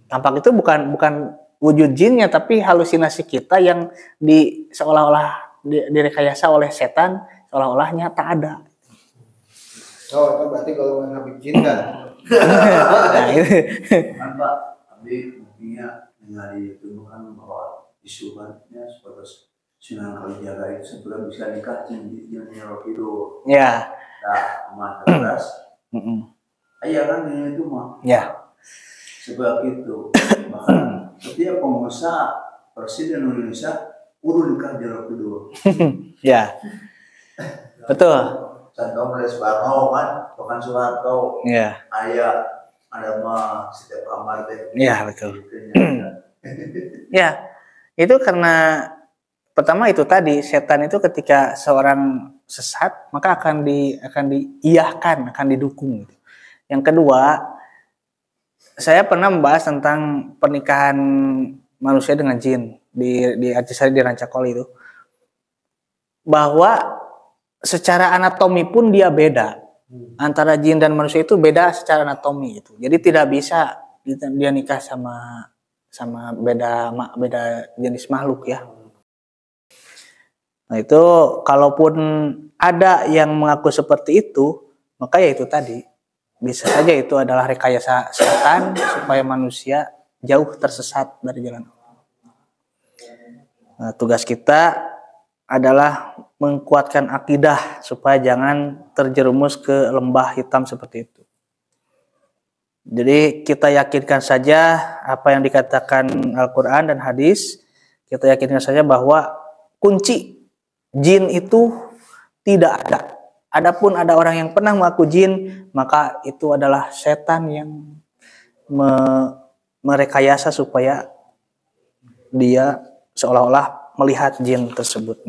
tampak itu bukan wujud jinnya, tapi halusinasi kita yang seolah-olah direkayasa oleh setan, seolah-olahnya tak ada. Oh, itu berarti kalau Habib jin kan. Nah, itu. Kan Pak, tapi buktinya dengan ditemukan bahwa isuannya sebatas Sunan Kalijaga itu sebelum bisa nikah Nyi Roro Kidul. Ya. Nah, emas terus. Ayah kan ini itu mah. Ya. Sebab itu bahkan setiap pengusaha Presiden Indonesia urun nikah Nyi Roro Kidul. Ya. Betul. Contoh mulai Soekarno kan, bukan Soeharto. Ya. Ayah ada mah setiap kamar deh. Ya, betul. Ya. Itu karena pertama itu tadi setan itu ketika seorang sesat maka akan diiyahkan, akan didukung gitu. Yang kedua, saya pernah membahas tentang pernikahan manusia dengan jin di Arjasari di Rancakoli itu, bahwa secara anatomi pun dia beda. Antara jin dan manusia itu beda secara anatomi itu. Jadi tidak bisa dia nikah sama beda jenis makhluk ya. Nah, itu kalaupun ada yang mengaku seperti itu, maka ya itu tadi bisa saja itu adalah rekayasa setan supaya manusia jauh tersesat dari jalan Allah. Nah, tugas kita adalah menguatkan akidah supaya jangan terjerumus ke lembah hitam seperti itu. Jadi kita yakinkan saja apa yang dikatakan Al-Quran dan hadis. Kita yakinkan saja bahwa kunci jin itu tidak ada. Adapun ada orang yang pernah mengaku jin, maka itu adalah setan yang merekayasa supaya dia seolah-olah melihat jin tersebut.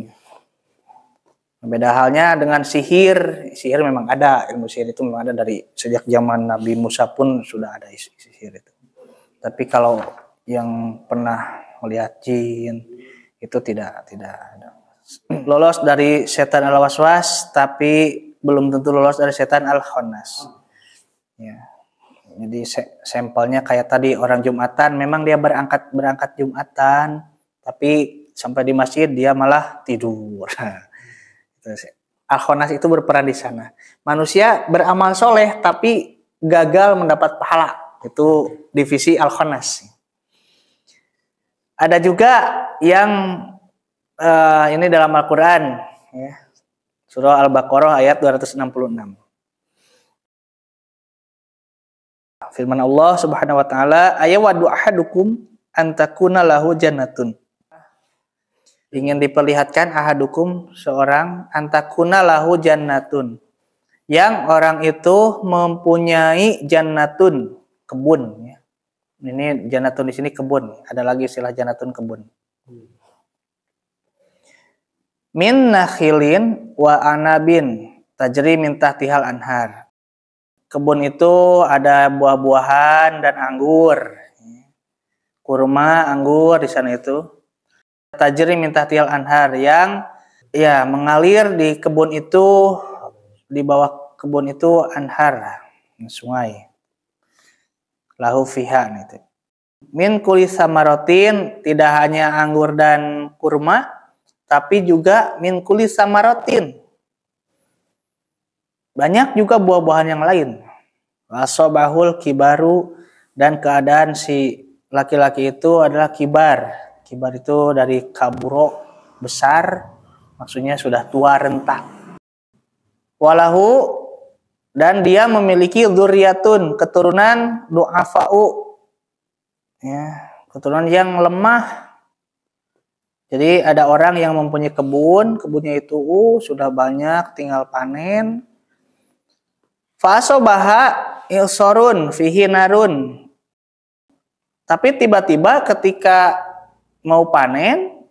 Beda halnya dengan sihir. Sihir memang ada, ilmu sihir itu memang ada dari sejak zaman Nabi Musa pun sudah ada sihir itu. Tapi kalau yang pernah melihat jin itu tidak ada. Lolos dari setan al-waswas, tapi belum tentu lolos dari setan al-khannas. Ya. Jadi sampelnya kayak tadi orang Jumatan, memang dia berangkat Jumatan, tapi sampai di masjid dia malah tidur. Al-khannas itu berperan di sana. Manusia beramal soleh tapi gagal mendapat pahala. Itu divisi al-khannas. Ada juga yang ini dalam Al-Quran, ya. Surah Al-Baqarah ayat 266. Firman Allah Subhanahu wa taala, "Ayawaddu ahadukum an takuna lahu jannatun." Ingin diperlihatkan ahadukum seorang antakuna lahu jannatun. Yang orang itu mempunyai jannatun, kebun ya. Ini jannatun di sini kebun. Ada lagi istilah jannatun kebun. Min nakhilin wa anabin tajri min tahtihal anhar. Kebun itu ada buah-buahan dan anggur. Kurma, anggur di sana itu. Tajri min tahtihal anhar yang Ya, mengalir di kebun itu, di bawah kebun itu anhar, sungai. Lahu fiha itu. Min kulli samaratin, tidak hanya anggur dan kurma, tapi juga min kulli samaratin. Banyak juga buah-buahan yang lain. Wasobahul kibaru, dan keadaan si laki-laki itu adalah kibar. Kibar itu dari kaburo, besar, maksudnya sudah tua renta. Walahu, dan dia memiliki dzurriyyatun, keturunan du'afa'u, ya, keturunan yang lemah. Jadi ada orang yang mempunyai kebun, kebunnya itu sudah banyak, tinggal panen. Fasobaha ilsorun fihi narun. Tapi tiba-tiba ketika mau panen,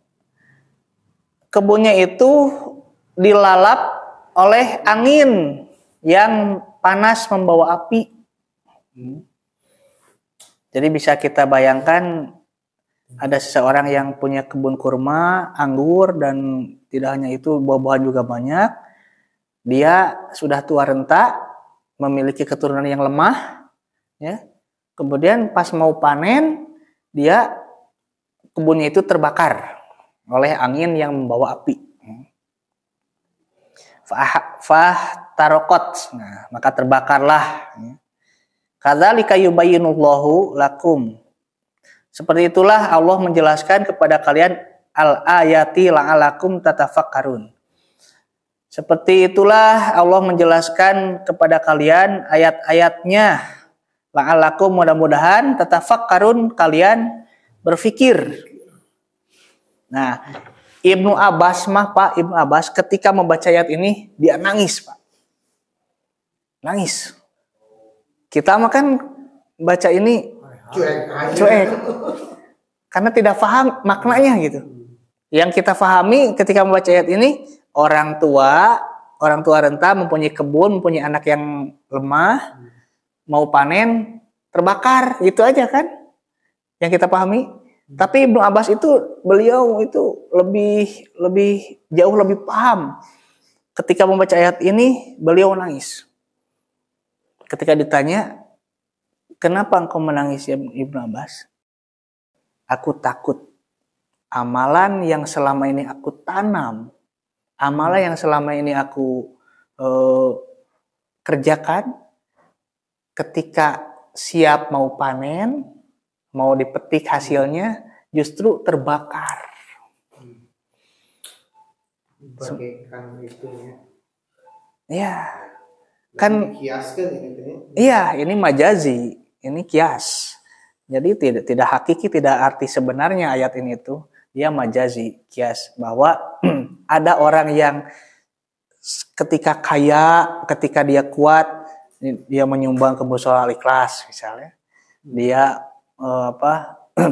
kebunnya itu dilalap oleh angin yang panas membawa api. Jadi bisa kita bayangkan ada seseorang yang punya kebun kurma, anggur, dan tidak hanya itu, buah-buahan juga banyak. Dia sudah tua renta, memiliki keturunan yang lemah, ya. Kemudian pas mau panen, dia kebunnya itu terbakar oleh angin yang membawa api. Tarokot, nah, maka terbakarlah. Kadzalika yubayyinullahu lakum. Seperti itulah Allah menjelaskan kepada kalian al-ayati la'alakum tatafakkarun. Seperti itulah Allah menjelaskan kepada kalian ayat-ayatnya la'alakum, mudah-mudahan tatafakkarun, kalian berfikir. Nah, Ibnu Abbas ketika membaca ayat ini dia nangis, Pak. Nangis. Kita mah kan baca ini cuek. Karena tidak paham maknanya gitu. Yang kita pahami ketika membaca ayat ini, orang tua renta mempunyai kebun, mempunyai anak yang lemah, mau panen, terbakar, gitu aja kan yang kita pahami. Tapi Ibnu Abbas itu, beliau itu lebih jauh lebih paham. Ketika membaca ayat ini, beliau nangis. Ketika ditanya, kenapa engkau menangis ya Ibnu Abbas? Aku takut amalan yang selama ini aku tanam, amalan yang selama ini aku kerjakan, ketika siap mau panen, mau dipetik hasilnya, justru terbakar. Bagaikan itu ya. Ya, kan Kiaskan ini. iya, ini majazi, ini kias. Jadi tidak hakiki, tidak arti sebenarnya ayat ini tuh, dia majazi, kias, bahwa ada orang yang ketika kaya, ketika dia kuat, dia menyumbang ke mushola Al-Ikhlas misalnya. Dia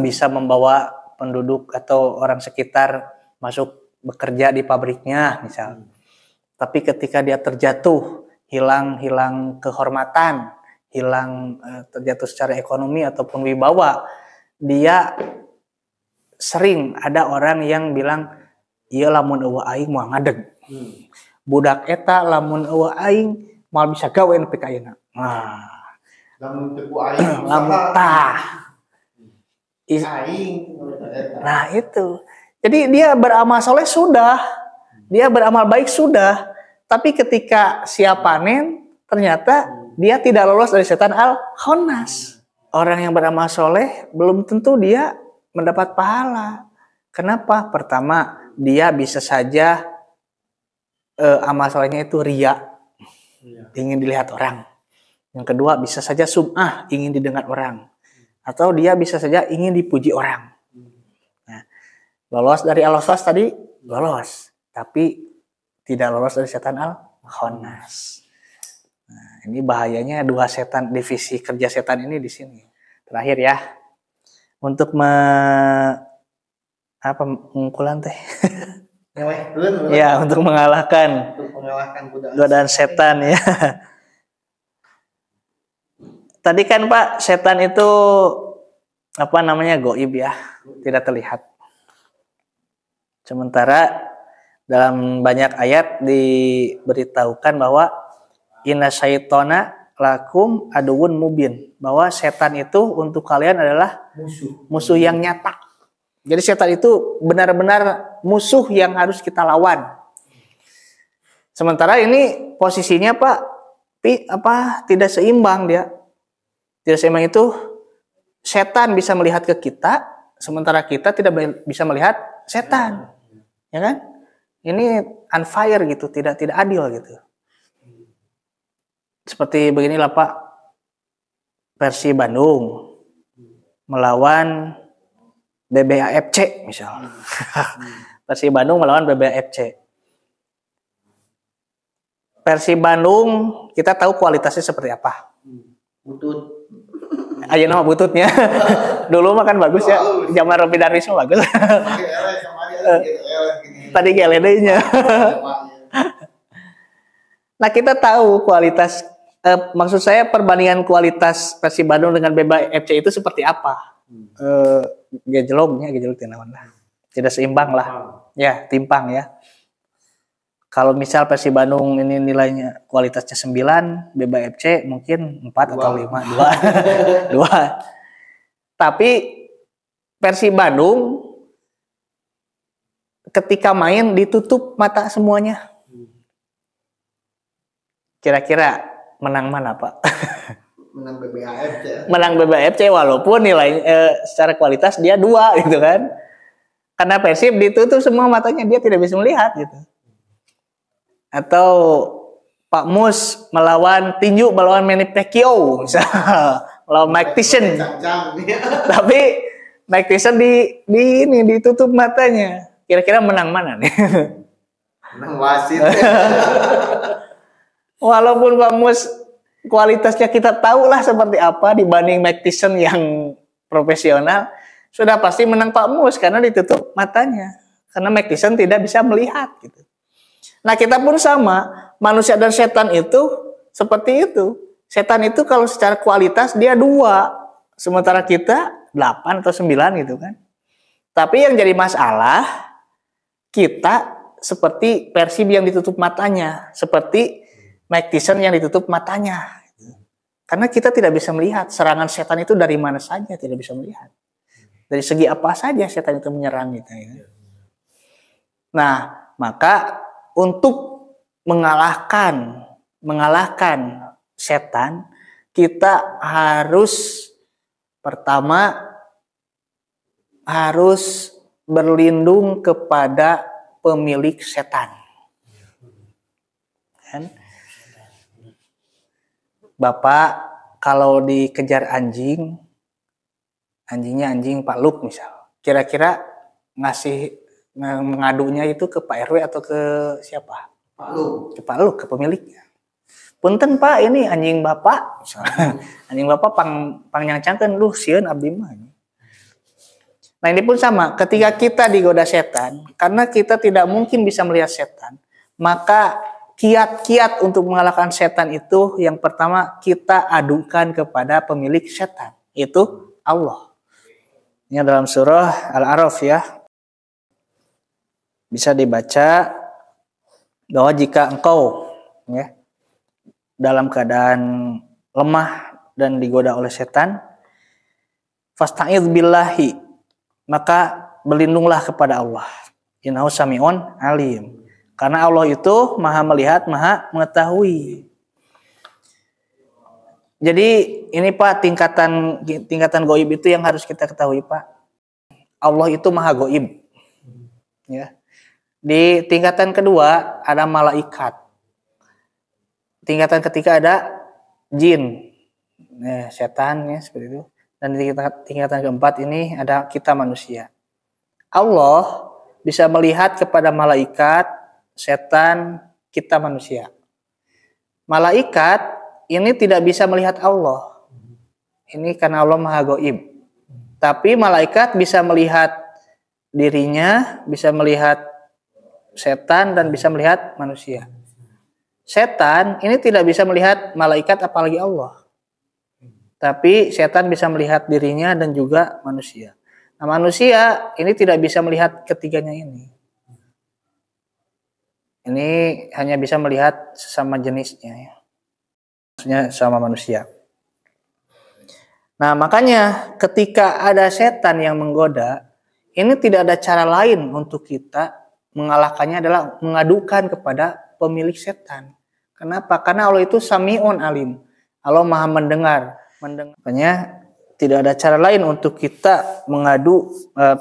bisa membawa penduduk atau orang sekitar masuk bekerja di pabriknya misalnya. Tapi ketika dia terjatuh, hilang kehormatan, terjatuh secara ekonomi ataupun wibawa, dia sering ada orang yang bilang, iya lamun eueuh aing moal ngadeg. Budak eta lamun eueuh aing moal bisa gawe nepi ka ayeuna. Nah, Lamun tepu aing, lamun tah. Aing. Nah itu. Jadi dia beramal soleh sudah, dia beramal baik sudah, tapi ketika siap panen ternyata dia tidak lolos dari setan al-khannas. Orang yang beramal soleh belum tentu dia mendapat pahala. Kenapa? Pertama, dia bisa saja amal solehnya itu riya, ingin dilihat orang. Yang kedua, bisa saja sum'ah, ingin didengar orang. Atau dia bisa saja ingin dipuji orang. Nah, lolos dari al-khannas tadi, lolos. Tapi tidak lolos dari setan al-khannas. Nah, ini bahayanya dua setan, divisi kerja setan ini di sini. Terakhir ya, untuk pengumpulan teh. Ya, untuk mengalahkan godaan setan ya. Tadi kan Pak, setan itu goib ya, tidak terlihat. Sementara Dalam banyak ayat diberitahukan bahwa inna syaitona lakum aduun mubin, bahwa setan itu untuk kalian adalah musuh yang nyata. Jadi setan itu benar-benar musuh yang harus kita lawan. Sementara ini posisinya Pak tidak seimbang dia. Tidak seimbang itu setan bisa melihat ke kita, sementara kita tidak bisa melihat setan. Ya kan? Ini unfair gitu, tidak adil gitu. Seperti beginilah Pak, Persib Bandung melawan BBAFC misal. Persib Bandung melawan BBAFC. Persib Bandung kita tahu kualitasnya seperti apa. Butut. Aja nama bututnya. Dulu mah kan bagus ya. Zaman Robi Darwisno bagus. Tadi GLD-nya. Nah kita tahu kualitas, maksud saya perbandingan kualitas Persib Bandung dengan BBAFC itu seperti apa? Gejelog tidak seimbang lah, ya timpang ya. Kalau misal Persib Bandung ini nilainya kualitasnya 9, BBAFC mungkin 4 atau 5, 2. Tapi Persib Bandung ketika main ditutup mata semuanya. Kira-kira menang mana Pak? Menang BBAFC. Menang BBAFC walaupun nilai secara kualitas dia 2 gitu kan. Karena Persib ditutup semua matanya, dia tidak bisa melihat gitu. Atau Pak Mus melawan tinju melawan Manny Pacquiao misalnya, melawan Mike Tyson. Tapi Mike Tyson ini ditutup matanya. Kira-kira menang mana nih? Menang wasit. Walaupun Pak Mus kualitasnya kita tahu lah seperti apa dibanding Mike Tyson yang profesional, sudah pasti menang Pak Mus karena ditutup matanya. Karena Mike Tyson tidak bisa melihat gitu. Nah kita pun sama, manusia dan setan itu seperti itu. Setan itu kalau secara kualitas dia 2, sementara kita 8 atau 9 gitu kan. Tapi yang jadi masalah, kita seperti Persib yang ditutup matanya, seperti Mike Tyson yang ditutup matanya. Karena kita tidak bisa melihat serangan setan itu dari mana saja, tidak bisa melihat. Dari segi apa saja setan itu menyerang kita. Ya. Nah, maka untuk mengalahkan setan, kita harus pertama harus berlindung kepada pemilik setan. Kan? Bapak kalau dikejar anjing, anjingnya anjing Pak Luk misal, kira-kira mengadunya itu ke Pak RW atau ke siapa? Pak Luk. Ke Pak Luk, ke pemiliknya. Punten Pak, ini anjing Bapak. Anjing Bapak pang nyangcangkeun lu sieun abdi mah. Nah, ini pun sama, ketika kita digoda setan, karena kita tidak mungkin bisa melihat setan, maka kiat-kiat untuk mengalahkan setan itu yang pertama kita adukan kepada pemilik setan, itu Allah. Ini dalam surah Al-A'raf ya. Bisa dibaca bahwa jika engkau ya dalam keadaan lemah dan digoda oleh setan, fasta'idz billahi, maka berlindunglah kepada Allah. Innahu sami'un alim. Karena Allah itu Maha melihat, Maha mengetahui. Jadi ini Pak tingkatan gaib itu yang harus kita ketahui Pak. Allah itu Maha gaib. Ya. Di tingkatan kedua ada malaikat. Tingkatan ketiga ada jin, setan ya seperti itu. Dan di tingkatan keempat ini ada kita manusia. Allah bisa melihat kepada malaikat, setan, kita manusia. Malaikat ini tidak bisa melihat Allah. Ini karena Allah Maha gaib. Tapi malaikat bisa melihat dirinya, bisa melihat setan dan bisa melihat manusia. Setan ini tidak bisa melihat malaikat apalagi Allah. Tapi setan bisa melihat dirinya dan juga manusia. Nah, manusia ini tidak bisa melihat ketiganya ini. Ini hanya bisa melihat sesama jenisnya, ya. Maksudnya sama manusia. Nah, makanya ketika ada setan yang menggoda, ini tidak ada cara lain untuk kita mengalahkannya adalah mengadukan kepada pemilik setan. Kenapa? Karena Allah itu Sami'un Alim. Allah Maha mendengar. Makanya tidak ada cara lain untuk kita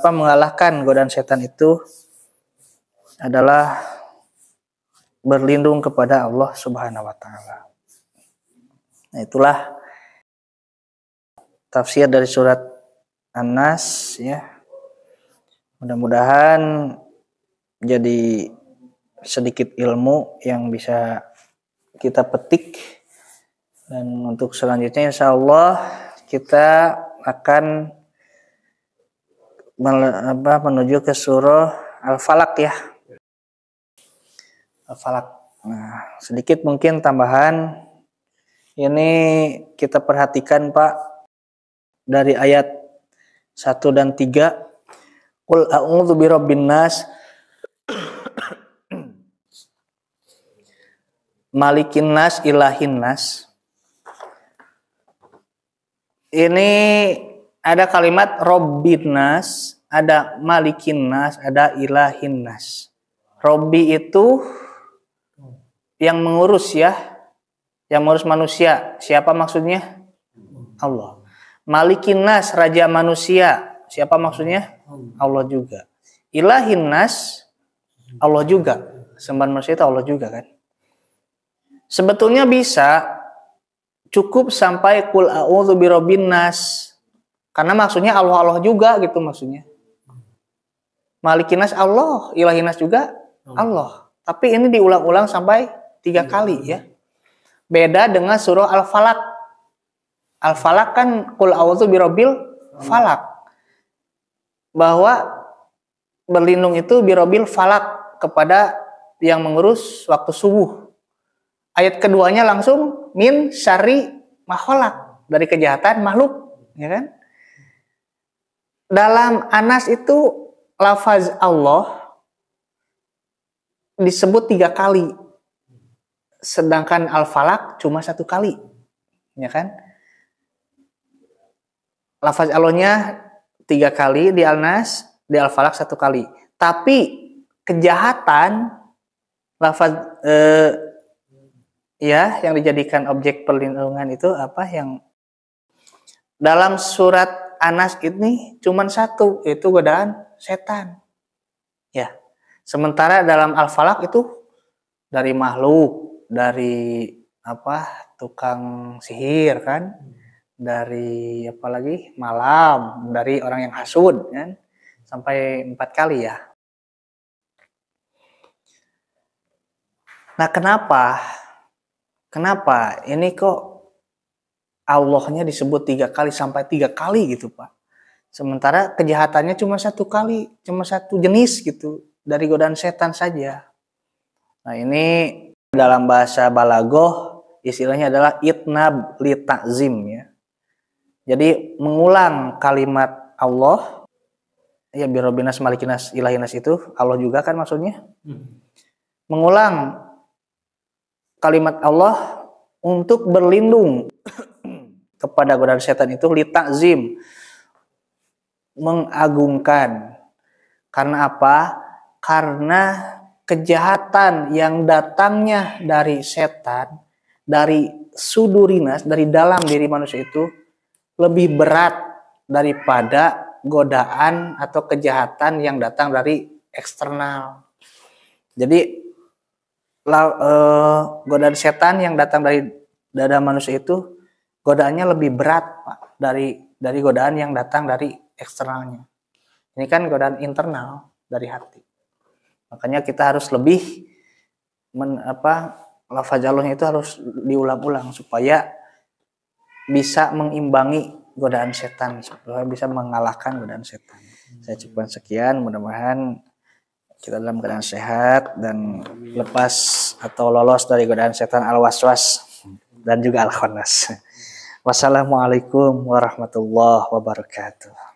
mengalahkan godaan setan itu adalah berlindung kepada Allah Subhanahu wa taala. Nah, itulah tafsir dari surat An-Nas, ya. Mudah-mudahan jadi sedikit ilmu yang bisa kita petik, dan untuk selanjutnya insyaallah kita akan menuju ke surah Al-Falaq, ya. Al-Falaq. Nah, sedikit mungkin tambahan. Ini kita perhatikan, Pak, dari ayat 1 dan 3. Qul a'udzu birabbin nas malikin nas ilahin nas. Ini ada kalimat Rabbin nas, ada malikin nas, ada ilahin nas. Robbi itu yang mengurus, ya, yang mengurus manusia. Siapa maksudnya? Allah. Malikin nas, raja manusia. Siapa maksudnya? Allah juga. Ilahin nas, Allah juga. Sembahan manusia itu Allah juga, kan? Sebetulnya bisa cukup sampai qul a'udzu birabbin nas. Karena maksudnya Allah juga gitu maksudnya. Malikin nas Allah, ilahin nas juga Allah. Tapi ini diulang-ulang sampai 3 kali, ya. Beda dengan surah Al-Falaq. Al-Falaq kan qul a'udzu birabbil falaq. Bahwa berlindung itu birabbil falaq, kepada yang mengurus waktu subuh. Ayat keduanya langsung min syarri ma khalaq, dari kejahatan makhluk, ya kan? Dalam Anas itu lafaz Allah disebut 3 kali. Sedangkan Al-Falaq cuma 1 kali, ya kan? Lafaz Allahnya 3 kali di Al-Nas, di Al-Falaq 1 kali. Tapi kejahatan lafaz ya yang dijadikan objek perlindungan itu apa, yang dalam surat Anas ini cuma 1, yaitu godaan setan. Ya. Sementara dalam Al-Falaq itu dari makhluk, dari tukang sihir, kan, dari apalagi malam, dari orang yang hasud, kan, sampai 4 kali, ya. Nah, kenapa ini kok Allahnya disebut 3 kali sampai 3 kali gitu, Pak? Sementara kejahatannya cuma 1 kali, cuma 1 jenis gitu, dari godaan setan saja. Nah, ini dalam bahasa balagoh istilahnya adalah itnab li ta'zim, ya. Jadi mengulang kalimat Allah, ya, birabbinas malikinas ilahinas itu Allah juga kan maksudnya. Mengulang kalimat Allah untuk berlindung kepada godaan setan itu li ta'zim, mengagungkan. Karena apa? Karena kejahatan yang datangnya dari setan, dari sudurinas, dari dalam diri manusia itu lebih berat daripada godaan atau kejahatan yang datang dari eksternal. Jadi godaan setan yang datang dari dada manusia itu godaannya lebih berat, Pak, dari godaan yang datang dari eksternalnya. Ini kan godaan internal dari hati. Makanya kita harus lebih lafaz Allahnya itu harus diulang-ulang supaya bisa mengimbangi godaan setan, supaya bisa mengalahkan godaan setan. Saya cukupkan sekian, mudah-mudahan kita dalam keadaan sehat dan lepas atau lolos dari godaan setan al-waswas dan juga al-khannas. Wassalamualaikum warahmatullahi wabarakatuh.